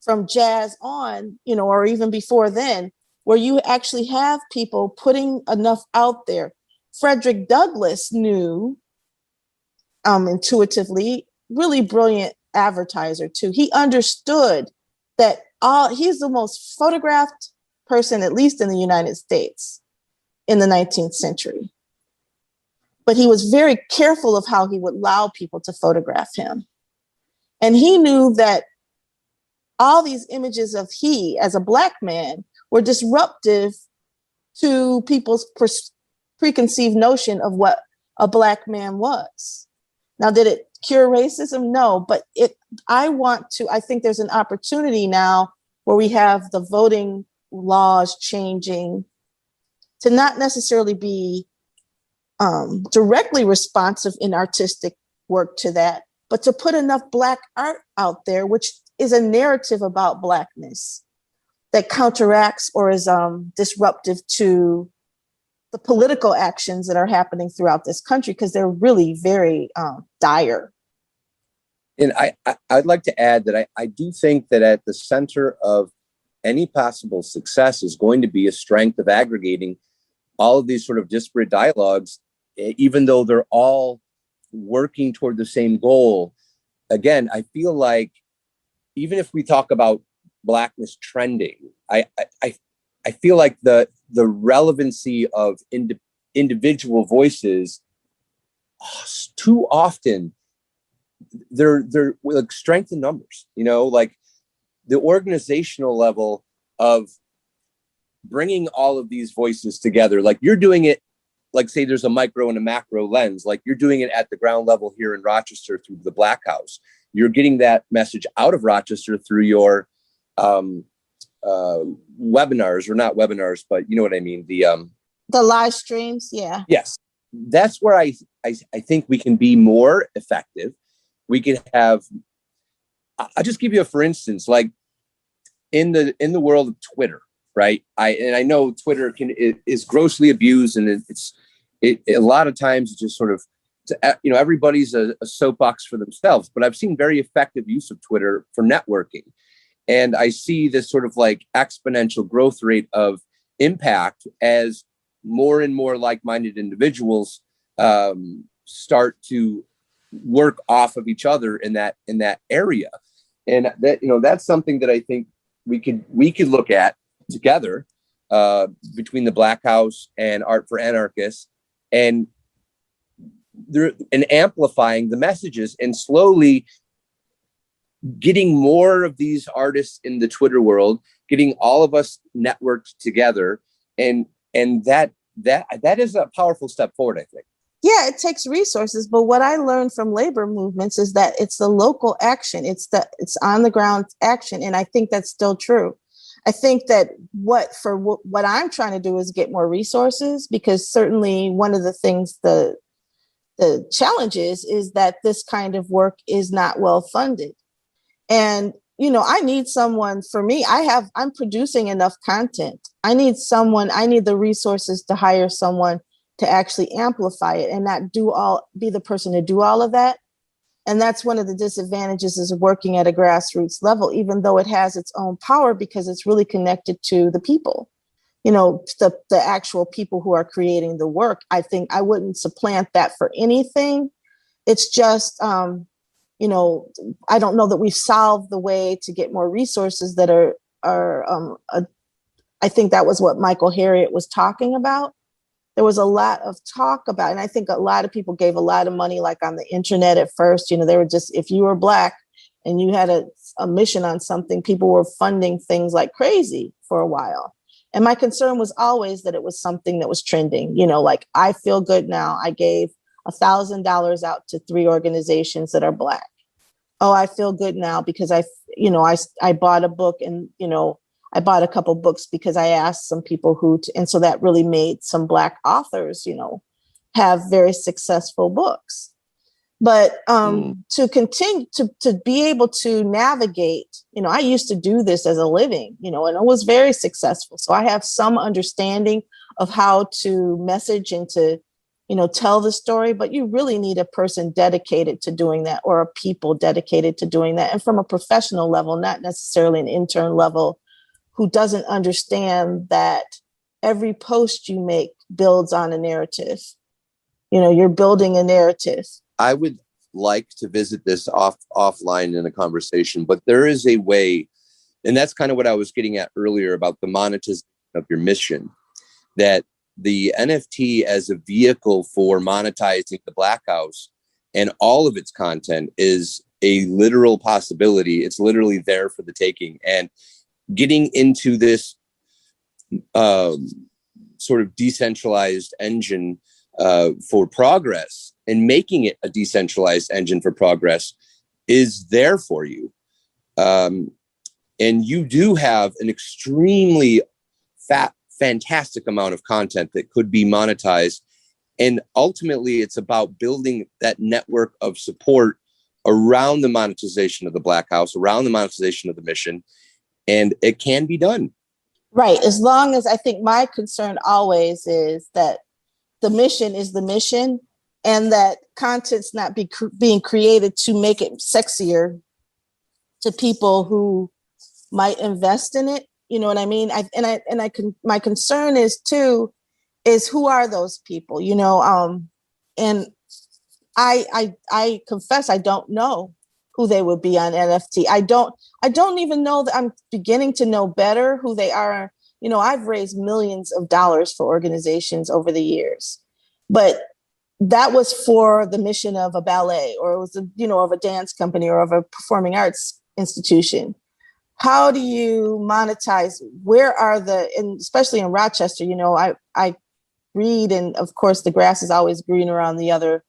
from jazz on, or even before then, where you actually have people putting enough out there. Frederick Douglass knew intuitively, really brilliant advertiser too. He understood that he's the most photographed person, at least in the United States, in the 19th century. But he was very careful of how he would allow people to photograph him. And he knew that all these images of he as a Black man were disruptive to people's preconceived notion of what a Black man was. Now, did it cure racism? No, but I think there's an opportunity now where we have the voting laws changing to not necessarily be directly responsive in artistic work to that, but to put enough Black art out there, which is a narrative about Blackness that counteracts or is disruptive to the political actions that are happening throughout this country, because they're really very dire. And I'd like to add that I do think that at the center of any possible success is going to be a strength of aggregating all of these sort of disparate dialogues, even though they're all working toward the same goal. Again, I feel like even if we talk about Blackness trending, I feel like the relevancy of individual voices, too often they're like strength in numbers, like the organizational level of bringing all of these voices together. Like you're doing it, like say there's a micro and a macro lens, like you're doing it at the ground level here in Rochester through the Black House. You're getting that message out of Rochester through your webinars, or not webinars, but you know what I mean? The live streams. Yeah. Yes. That's where I think we can be more effective. We can have, I'll just give you a for instance, like in the world of Twitter, right? I know Twitter is grossly abused, and it a lot of times it's just sort of, everybody's a soapbox for themselves, but I've seen very effective use of Twitter for networking. And I see this sort of like exponential growth rate of impact as more and more like-minded individuals start to work off of each other in that area. And that, that's something that I think we could look at together between the Black House and Art for Anarchists, and amplifying the messages and slowly getting more of these artists in the Twitter world, getting all of us networked together, and that is a powerful step forward, I think. Yeah, it takes resources, but what I learned from labor movements is that it's the local action, it's on the ground action, and I think that's still true. I think that what I'm trying to do is get more resources, because certainly one of the things the challenge is that this kind of work is not well funded. And, I need someone. For me, I'm producing enough content. I need the resources to hire someone to actually amplify it and not be the person to do all of that. And that's one of the disadvantages is working at a grassroots level, even though it has its own power, because it's really connected to the people, the actual people who are creating the work. I think I wouldn't supplant that for anything. It's just, I don't know that we've solved the way to get more resources that are I think that was what Michael Harriot was talking about. There was a lot of talk about, and I think a lot of people gave a lot of money, like on the internet at first. They were just, if you were Black and you had a mission on something, people were funding things like crazy for a while. And my concern was always that it was something that was trending. Like, I feel good now. I gave $1,000 out to 3 organizations that are Black. Oh, I feel good now because I bought a book, and I bought a couple books because I asked some people and so that really made some Black authors, have very successful books. But to continue to be able to navigate, I used to do this as a living, and it was very successful. So I have some understanding of how to message and to, tell the story, but you really need a person dedicated to doing that, or a people dedicated to doing that. And from a professional level, not necessarily an intern level, who doesn't understand that every post you make builds on a narrative. You're building a narrative. I would like to visit this offline in a conversation, but there is a way, and that's kind of what I was getting at earlier about the monetization of your mission, that the NFT as a vehicle for monetizing the Black House and all of its content is a literal possibility. It's literally there for the taking. And getting into this sort of decentralized engine for progress, and making it a decentralized engine for progress, is there for you. And you do have an extremely fantastic amount of content that could be monetized. And ultimately, it's about building that network of support around the monetization of the Black House, around the monetization of the mission. And it can be done. Right. As long as, I think my concern always is that the mission is the mission, and that content's not being created to make it sexier to people who might invest in it. You know what I mean? My concern is too, is who are those people? And I confess I don't know who they would be on NFT. I don't even know that. I'm beginning to know better who they are. I've raised millions of dollars for organizations over the years, but that was for the mission of a ballet, or it was of a dance company, or of a performing arts institution. How do you monetize? Where are and especially in Rochester, I read, and of course the grass is always greener on the other,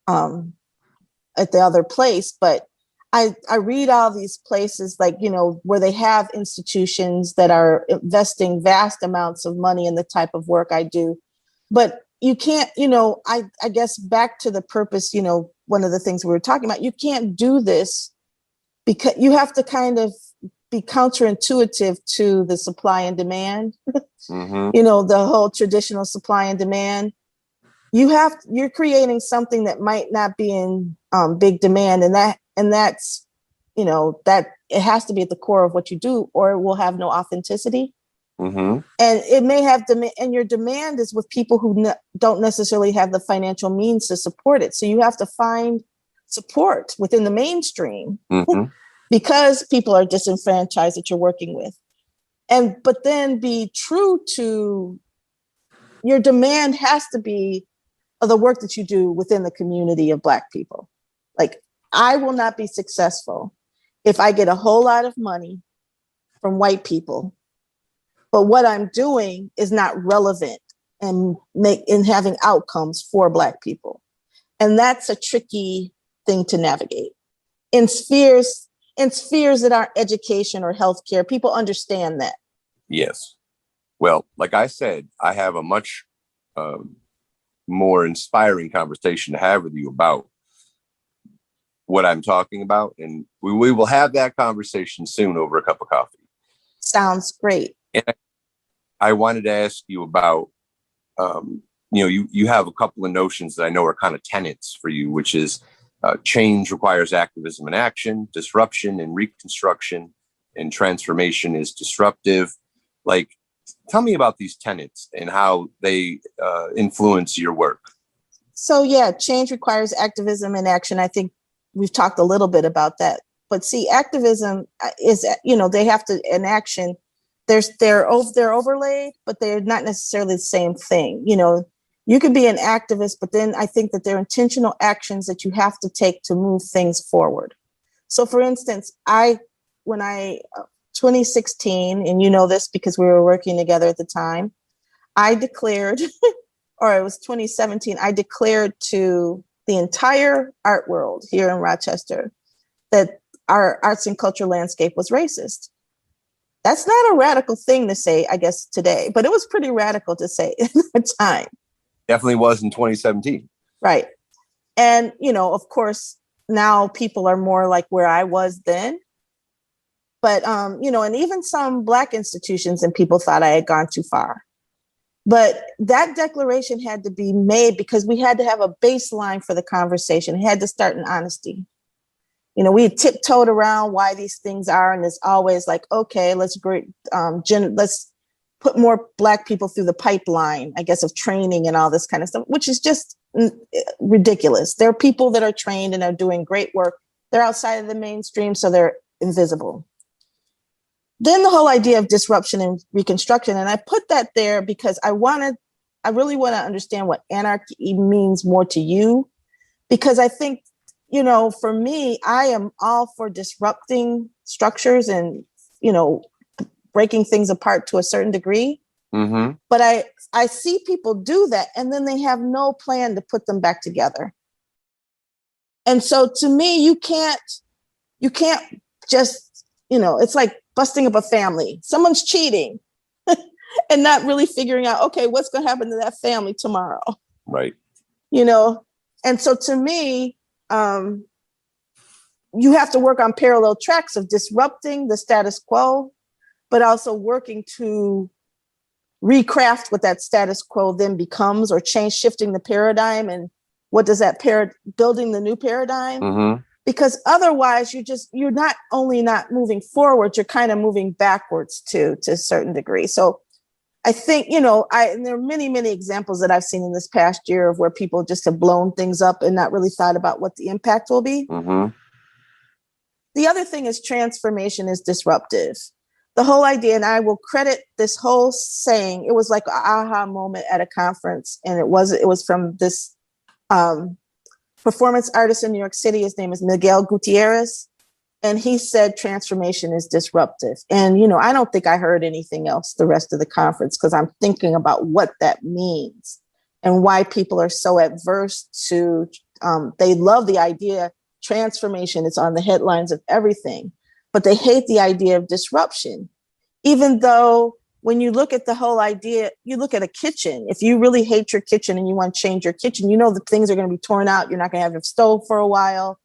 at the other place, but I read all these places like, where they have institutions that are investing vast amounts of money in the type of work I do. But you can't, I guess back to the purpose, one of the things we were talking about, you can't do this because you have to kind of be counterintuitive to the supply and demand, Mm-hmm. The whole traditional supply and demand. You're creating something that might not be in big demand, and that's that it has to be at the core of what you do, or it will have no authenticity. Mm-hmm. And it may have demand, and your demand is with people who don't necessarily have the financial means to support it. So you have to find support within the mainstream, Mm-hmm. because people are disenfranchised that you're working with. but then be true to your demand has to be of the work that you do within the community of Black people. Like, I will not be successful if I get a whole lot of money from white people, but what I'm doing is not relevant and having outcomes for Black people. And that's a tricky thing to navigate. In spheres that aren't education or healthcare, people understand that. Yes. Well, like I said, I have a much more inspiring conversation to have with you about what I'm talking about. And we will have that conversation soon over a cup of coffee. Sounds great. And I wanted to ask you about, you have a couple of notions that I know are kind of tenets for you, which is change requires activism and action, disruption and reconstruction, and transformation is disruptive. Like, tell me about these tenets and how they influence your work. So yeah, change requires activism and action. I think we've talked a little bit about that. But see, activism is, they have to, in action, they're overlaid, but they're not necessarily the same thing. You could be an activist, but then I think that there are intentional actions that you have to take to move things forward. So for instance, 2016, and you know this because we were working together at the time, I declared, or it was 2017, I declared to the entire art world here in Rochester that our arts and culture landscape was racist. That's not a radical thing to say, I guess, today, but it was pretty radical to say at the time. Definitely was in 2017. Right. And, of course, now people are more like where I was then. But, and even some Black institutions and people thought I had gone too far. But that declaration had to be made because we had to have a baseline for the conversation. It had to start in honesty. We tiptoed around why these things are, and it's always like, okay, let's put more Black people through the pipeline, I guess, of training and all this kind of stuff, which is just ridiculous. There are people that are trained and are doing great work. They're outside of the mainstream, so they're invisible. Then the whole idea of disruption and reconstruction, and I put that there because I really want to understand what anarchy means more to you, because I think, for me, I am all for disrupting structures and, breaking things apart to a certain degree. Mm-hmm. But I see people do that, and then they have no plan to put them back together. And so to me, you can't just, it's like busting up a family. Someone's cheating and not really figuring out, okay, what's going to happen to that family tomorrow? Right. And so to me, you have to work on parallel tracks of disrupting the status quo, but also working to recraft what that status quo then becomes, or shifting the paradigm. And what does that building the new paradigm? Mm-hmm. Because otherwise you're not only not moving forward, you're kind of moving backwards to a certain degree. So I think, and there are many, many examples that I've seen in this past year of where people just have blown things up and not really thought about what the impact will be. Mm-hmm. The other thing is transformation is disruptive. The whole idea, and I will credit this whole saying, it was like an aha moment at a conference. And it was from this performance artist in New York City. His name is Miguel Gutierrez. And he said, transformation is disruptive. And, I don't think I heard anything else the rest of the conference, because I'm thinking about what that means and why people are so adverse to, they love the idea, transformation, it's on the headlines of everything, but they hate the idea of disruption. Even though when you look at the whole idea, you look at a kitchen, if you really hate your kitchen and you want to change your kitchen, the things are going to be torn out. You're not going to have your stove for a while,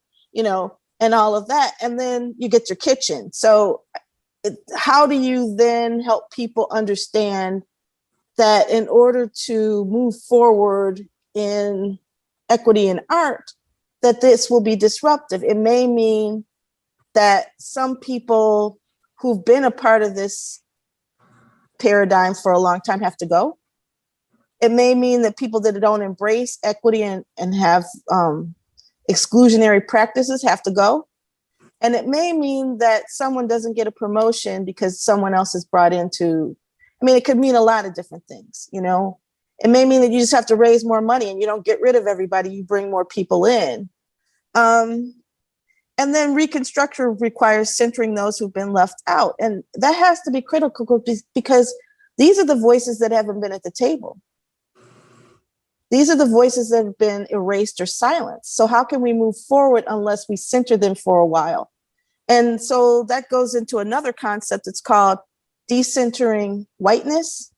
and all of that. And then you get your kitchen. So how do you then help people understand that in order to move forward in equity in art, that this will be disruptive? It may mean that some people who've been a part of this paradigm for a long time have to go. It may mean that people that don't embrace equity and have exclusionary practices have to go. And it may mean that someone doesn't get a promotion because someone else is brought into, I mean, it could mean a lot of different things, you know? It may mean that you just have to raise more money and you don't get rid of everybody, you bring more people in. And then Reconstruction requires centering those who've been left out. And that has to be critical because these are the voices that haven't been at the table. These are the voices that have been erased or silenced. So how can we move forward unless we center them for a while? And so that goes into another concept. It's called decentering whiteness.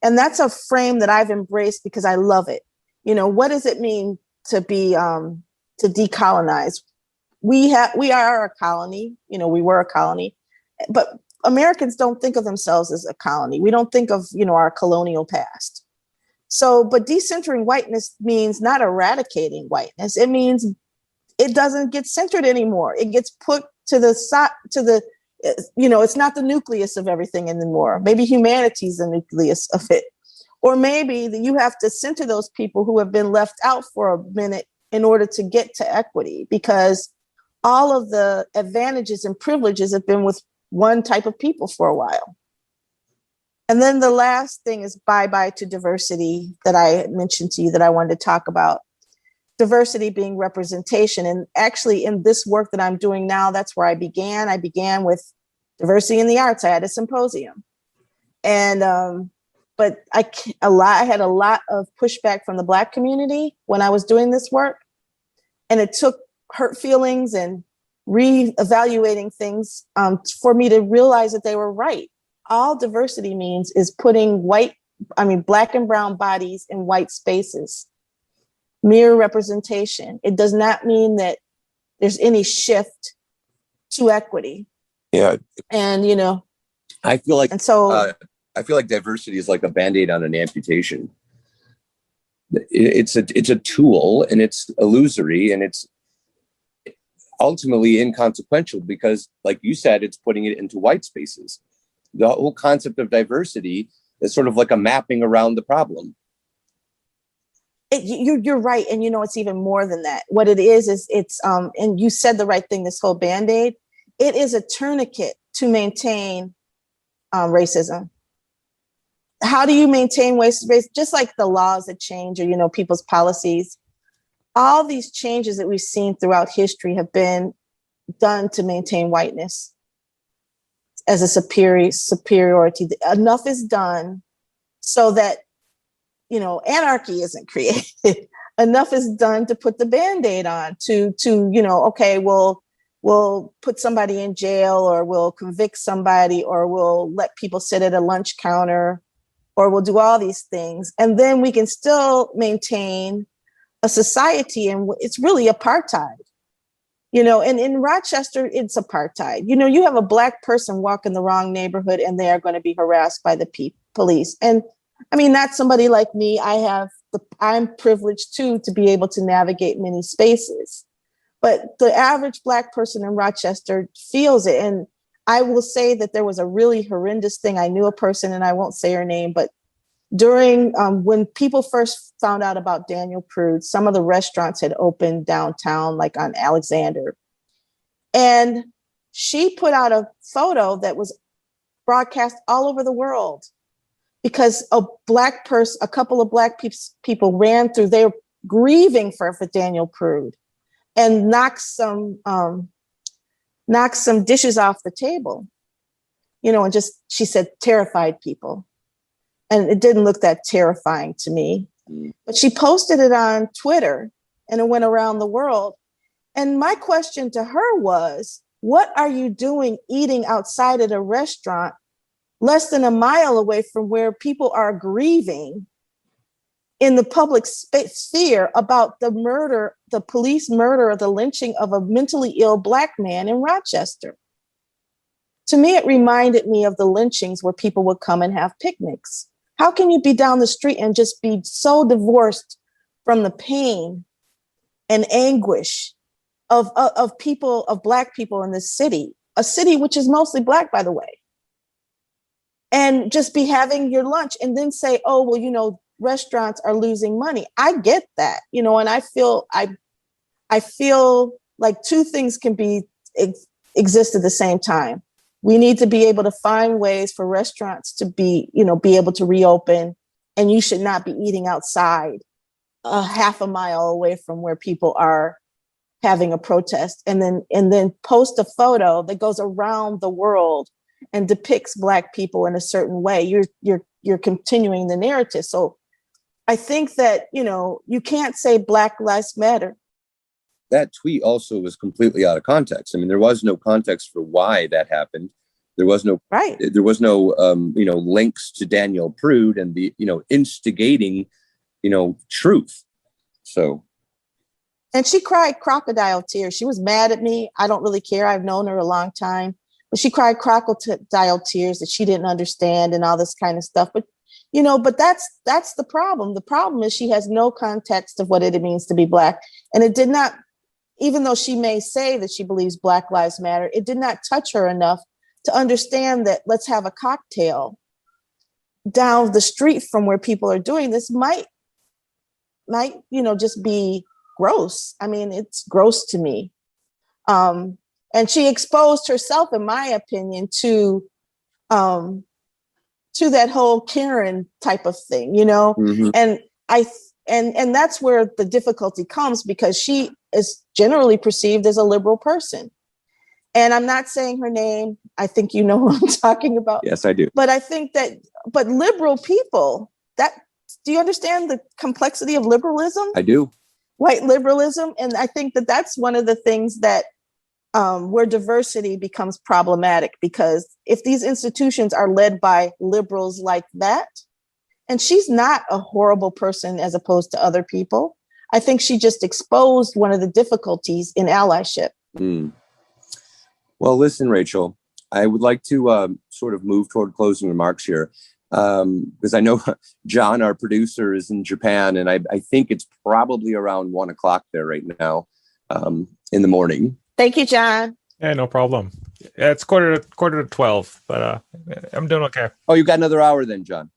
And that's a frame that I've embraced because I love it. You know, what does it mean to be, to decolonize? We are a colony, you know, we were a colony, but Americans don't think of themselves as a colony. We don't think of, you know, our colonial past. So, but decentering whiteness means not eradicating whiteness. It means it doesn't get centered anymore. It gets put to the side, you know, it's not the nucleus of everything anymore. Maybe humanity is the nucleus of it. Or maybe that you have to center those people who have been left out for a minute in order to get to equity, because all of the advantages and privileges have been with one type of people for a while. And then the last thing is bye-bye to diversity that I mentioned to you that I wanted to talk about. Diversity being representation. And actually in this work that I'm doing now, that's where I began. I began with diversity in the arts. I had a symposium. And, but I had a lot of pushback from the Black community when I was doing this work. And it took hurt feelings and reevaluating things for me to realize that they were right. All diversity means is putting Black and brown bodies in white spaces. Mere representation. It does not mean that there's any shift to equity. Yeah. And, you know, I feel like, and so I feel like diversity is like a Band-Aid on an amputation. It's a tool, and it's illusory, and it's ultimately inconsequential because, like you said, it's putting it into white spaces. The whole concept of diversity is sort of like a mapping around the problem. You're right. And, you know, it's even more than that. What it is it's, and you said the right thing, this whole Band-Aid, it is a tourniquet to maintain racism. How do you maintain race? Just like the laws that change or, you know, people's policies, all these changes that we've seen throughout history have been done to maintain whiteness as a superiority. Enough is done so that, you know, anarchy isn't created. Enough is done to put the Band-Aid on to, you know, okay, we'll put somebody in jail, or we'll convict somebody, or we'll let people sit at a lunch counter, or we'll do all these things. And then we can still maintain a society, and it's really apartheid. You know, and in Rochester, it's apartheid. You know, you have a Black person walk in the wrong neighborhood and they are going to be harassed by the police. And I mean, not somebody like me. I'm privileged too to be able to navigate many spaces. But the average Black person in Rochester feels it. And I will say that there was a really horrendous thing. I knew a person, and I won't say her name, but during when people first found out about Daniel Prude, some of the restaurants had opened downtown, like on Alexander. And she put out a photo that was broadcast all over the world because a couple of Black people ran through, they were grieving for Daniel Prude, and knocked some dishes off the table, you know, and just, she said, terrified people. And it didn't look that terrifying to me, but she posted it on Twitter and it went around the world. And my question to her was, what are you doing eating outside at a restaurant less than a mile away from where people are grieving in the public sphere about the murder, the police murder, or the lynching of a mentally ill Black man in Rochester? To me, it reminded me of the lynchings where people would come and have picnics. How can you be down the street and just be so divorced from the pain and anguish of people, of Black people in this city, a city which is mostly Black, by the way, and just be having your lunch and then say, oh, well, you know, restaurants are losing money. I get that, you know, and I feel like two things can exist at the same time. We need to be able to find ways for restaurants to be able to reopen, and you should not be eating outside a half a mile away from where people are having a protest, and then post a photo that goes around the world and depicts Black people in a certain way. You're continuing the narrative. So I think that, you can't say Black Lives Matter. That tweet also was completely out of context. I mean, there was no context for why that happened. There was no links to Daniel Prude and the, instigating, truth. So. And she cried crocodile tears. She was mad at me. I don't really care. I've known her a long time, but she cried crocodile tears that she didn't understand and all this kind of stuff. But, but that's the problem. The problem is she has no context of what it means to be Black. And it did not, even though she may say that she believes Black Lives Matter, it did not touch her enough to understand that let's have a cocktail down the street from where people are doing this might, just be gross. I mean, it's gross to me. And she exposed herself, in my opinion, to that whole Karen type of thing, Mm-hmm. And that's where the difficulty comes, because she is generally perceived as a liberal person. And I'm not saying her name. I think you know who I'm talking about. Yes, I do. But I think but liberal people, do you understand the complexity of liberalism? I do. White liberalism. And I think that that's one of the things that where diversity becomes problematic, because if these institutions are led by liberals like that, and she's not a horrible person as opposed to other people, I think she just exposed one of the difficulties in allyship. Mm. Well, listen, Rachel, I would like to sort of move toward closing remarks here, because I know John, our producer, is in Japan, and I think it's probably around 1 o'clock there right now in the morning. Thank you, John. Yeah, no problem. It's quarter to 12, but I'm doing okay. Oh, you got another hour then, John?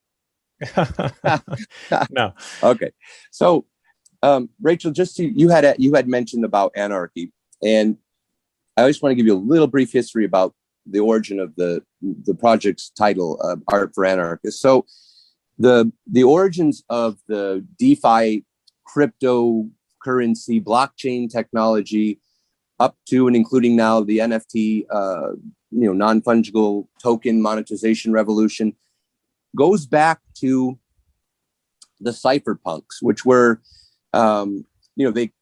No. Okay. So, Rachel, you had mentioned about anarchy, and I just want to give you a little brief history about the origin of the project's title, Art for Anarchists. So the origins of the DeFi, cryptocurrency, blockchain technology, up to and including now the NFT, non-fungible token monetization revolution, goes back to the cypherpunks, which were, they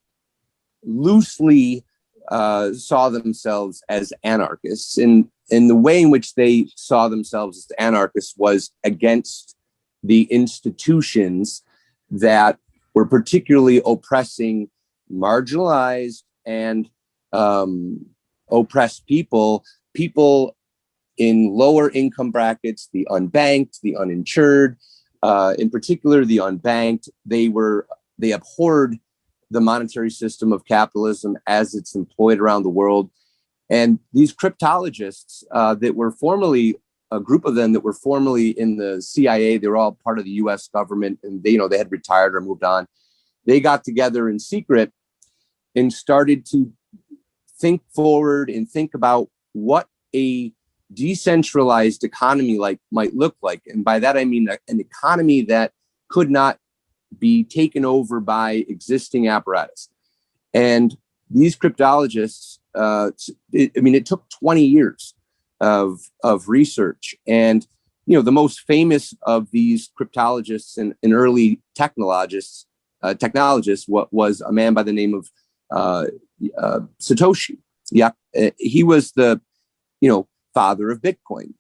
loosely saw themselves as anarchists. And the way in which they saw themselves as anarchists was against the institutions that were particularly oppressing marginalized and oppressed people in lower income brackets, the unbanked, the uninsured, in particular the unbanked. They abhorred the monetary system of capitalism as it's employed around the world. And these cryptologists that were formerly, a group of them that were formerly in the CIA, they were all part of the US government, and they had retired or moved on. They got together in secret and started to think forward and think about what a decentralized economy might look like. And by that, I mean an economy that could not be taken over by existing apparatus. And these cryptologists, it took 20 years of research. And, the most famous of these cryptologists and early technologists was a man by the name of Satoshi. Yeah, he was the, father of Bitcoin.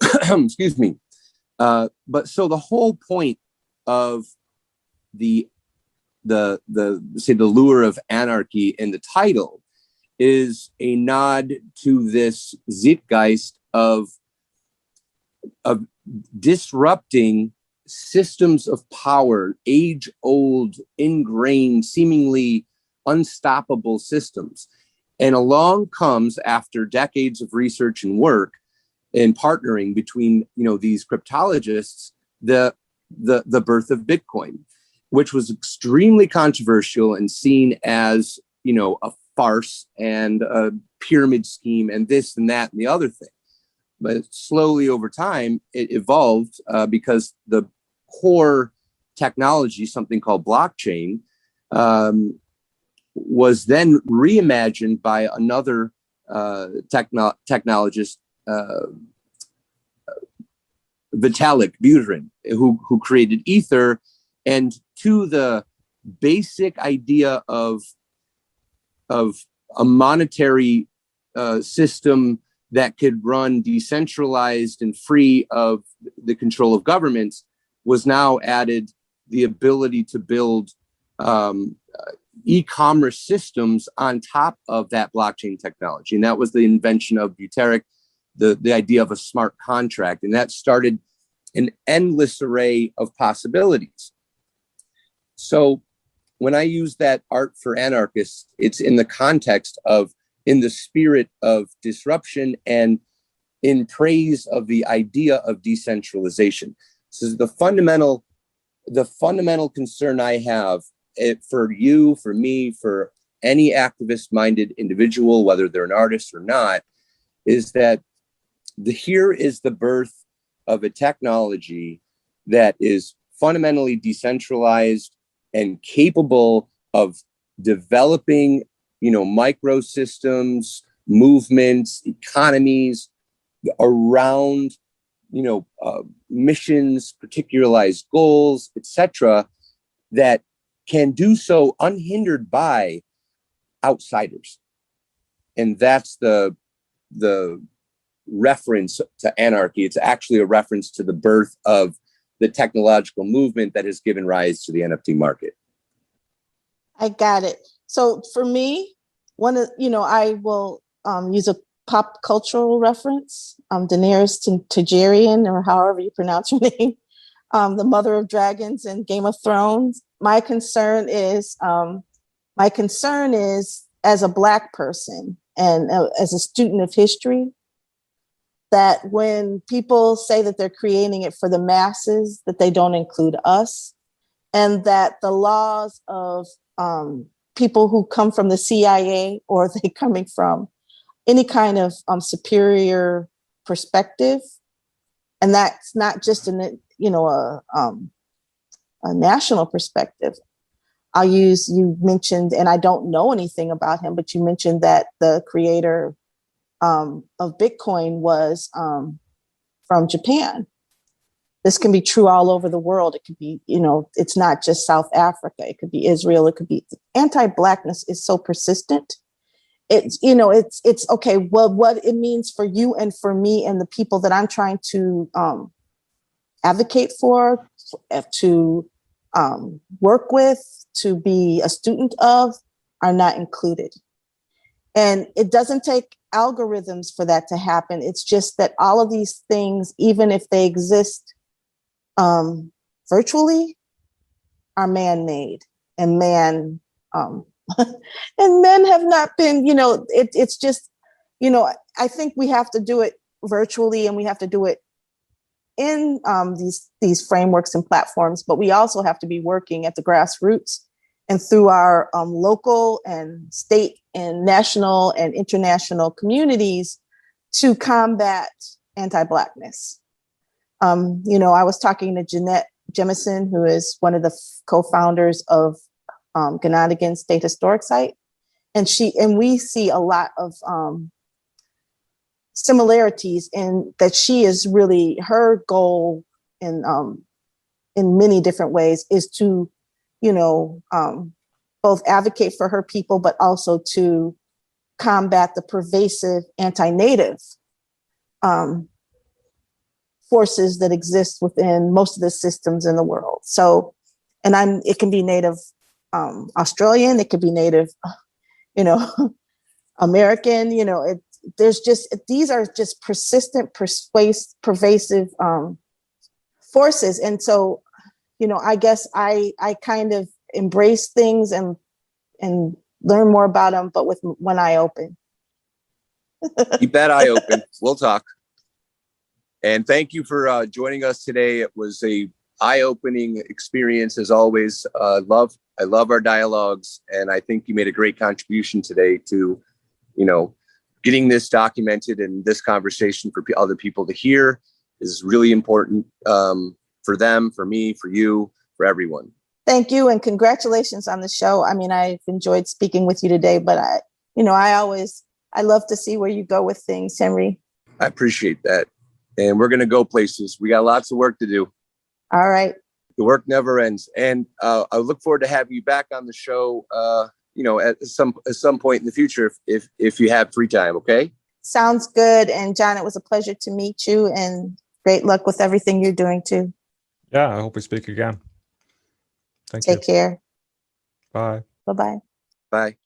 Excuse me. But so the whole point of the lure of anarchy in the title is a nod to this zeitgeist of disrupting systems of power, age-old, ingrained, seemingly unstoppable systems. And along comes, after decades of research and work and partnering between these cryptologists, the birth of Bitcoin, which was extremely controversial and seen as a farce and a pyramid scheme and this and that and the other thing. But slowly over time, it evolved because the core technology, something called blockchain, was then reimagined by another technologist, Vitalik Buterin, who created Ether, and to the basic idea of a monetary system that could run decentralized and free of the control of governments was now added the ability to build e-commerce systems on top of that blockchain technology. And that was the invention of Buterin, the idea of a smart contract. And that started an endless array of possibilities. So when I use that Art for Anarchists, it's in the context of, in the spirit of disruption and in praise of the idea of decentralization. So the fundamental concern I have for you, for me, for any activist-minded individual, whether they're an artist or not, is that here is the birth of a technology that is fundamentally decentralized and capable of developing, microsystems, movements, economies around, missions, particularized goals, etc., that can do so unhindered by outsiders. And that's the reference to anarchy. It's actually a reference to the birth of the technological movement that has given rise to the NFT market. I got it. So for me, I will use a pop cultural reference, Daenerys Targaryen, or however you pronounce her name, the mother of dragons in Game of Thrones. My concern is as a Black person and as a student of history, that when people say that they're creating it for the masses, that they don't include us, and that the laws of people who come from the CIA or they coming from any kind of superior perspective, and that's not just a national perspective. You mentioned, and I don't know anything about him, but you mentioned that the creator of Bitcoin was from Japan. This can be true all over the world. It could be, it's not just South Africa. It could be Israel. It could be anti-Blackness is so persistent. It's okay. Well, what it means for you and for me and the people that I'm trying to advocate for, to work with, to be a student of, are not included. And it doesn't take algorithms for that to happen. It's just that all of these things, even if they exist virtually, are man-made, and and men have not been, it's just, I think we have to do it virtually, and we have to do it in these frameworks and platforms, but we also have to be working at the grassroots and through our local and state and national and international communities to combat anti-Blackness. I was talking to Jeanette Jemison, who is one of the co-founders of Ganonigan State Historic Site, and we see a lot of similarities in that. She is really, her goal in many different ways is to both advocate for her people, but also to combat the pervasive anti-Native forces that exist within most of the systems in the world. So, it can be Native Australian, it could be Native, American, these are just persistent, pervasive forces. And so, I guess I kind of embrace things and learn more about them, but with one eye open. Keep that eye open. We'll talk. And thank you for joining us today. It was a eye-opening experience as always. I love our dialogues, and I think you made a great contribution today to, getting this documented, and this conversation for other people to hear is really important for them, for me, for you, for everyone. Thank you, and congratulations on the show. I mean, I've enjoyed speaking with you today, but I love to see where you go with things, Henry. I appreciate that. And we're going to go places. We got lots of work to do. All right. The work never ends. And I look forward to having you back on the show, at some point in the future, if you have free time. Okay. Sounds good. And John, it was a pleasure to meet you, and great luck with everything you're doing too. Yeah, I hope we speak again. Thank you. Take care. Bye. Bye-bye. Bye.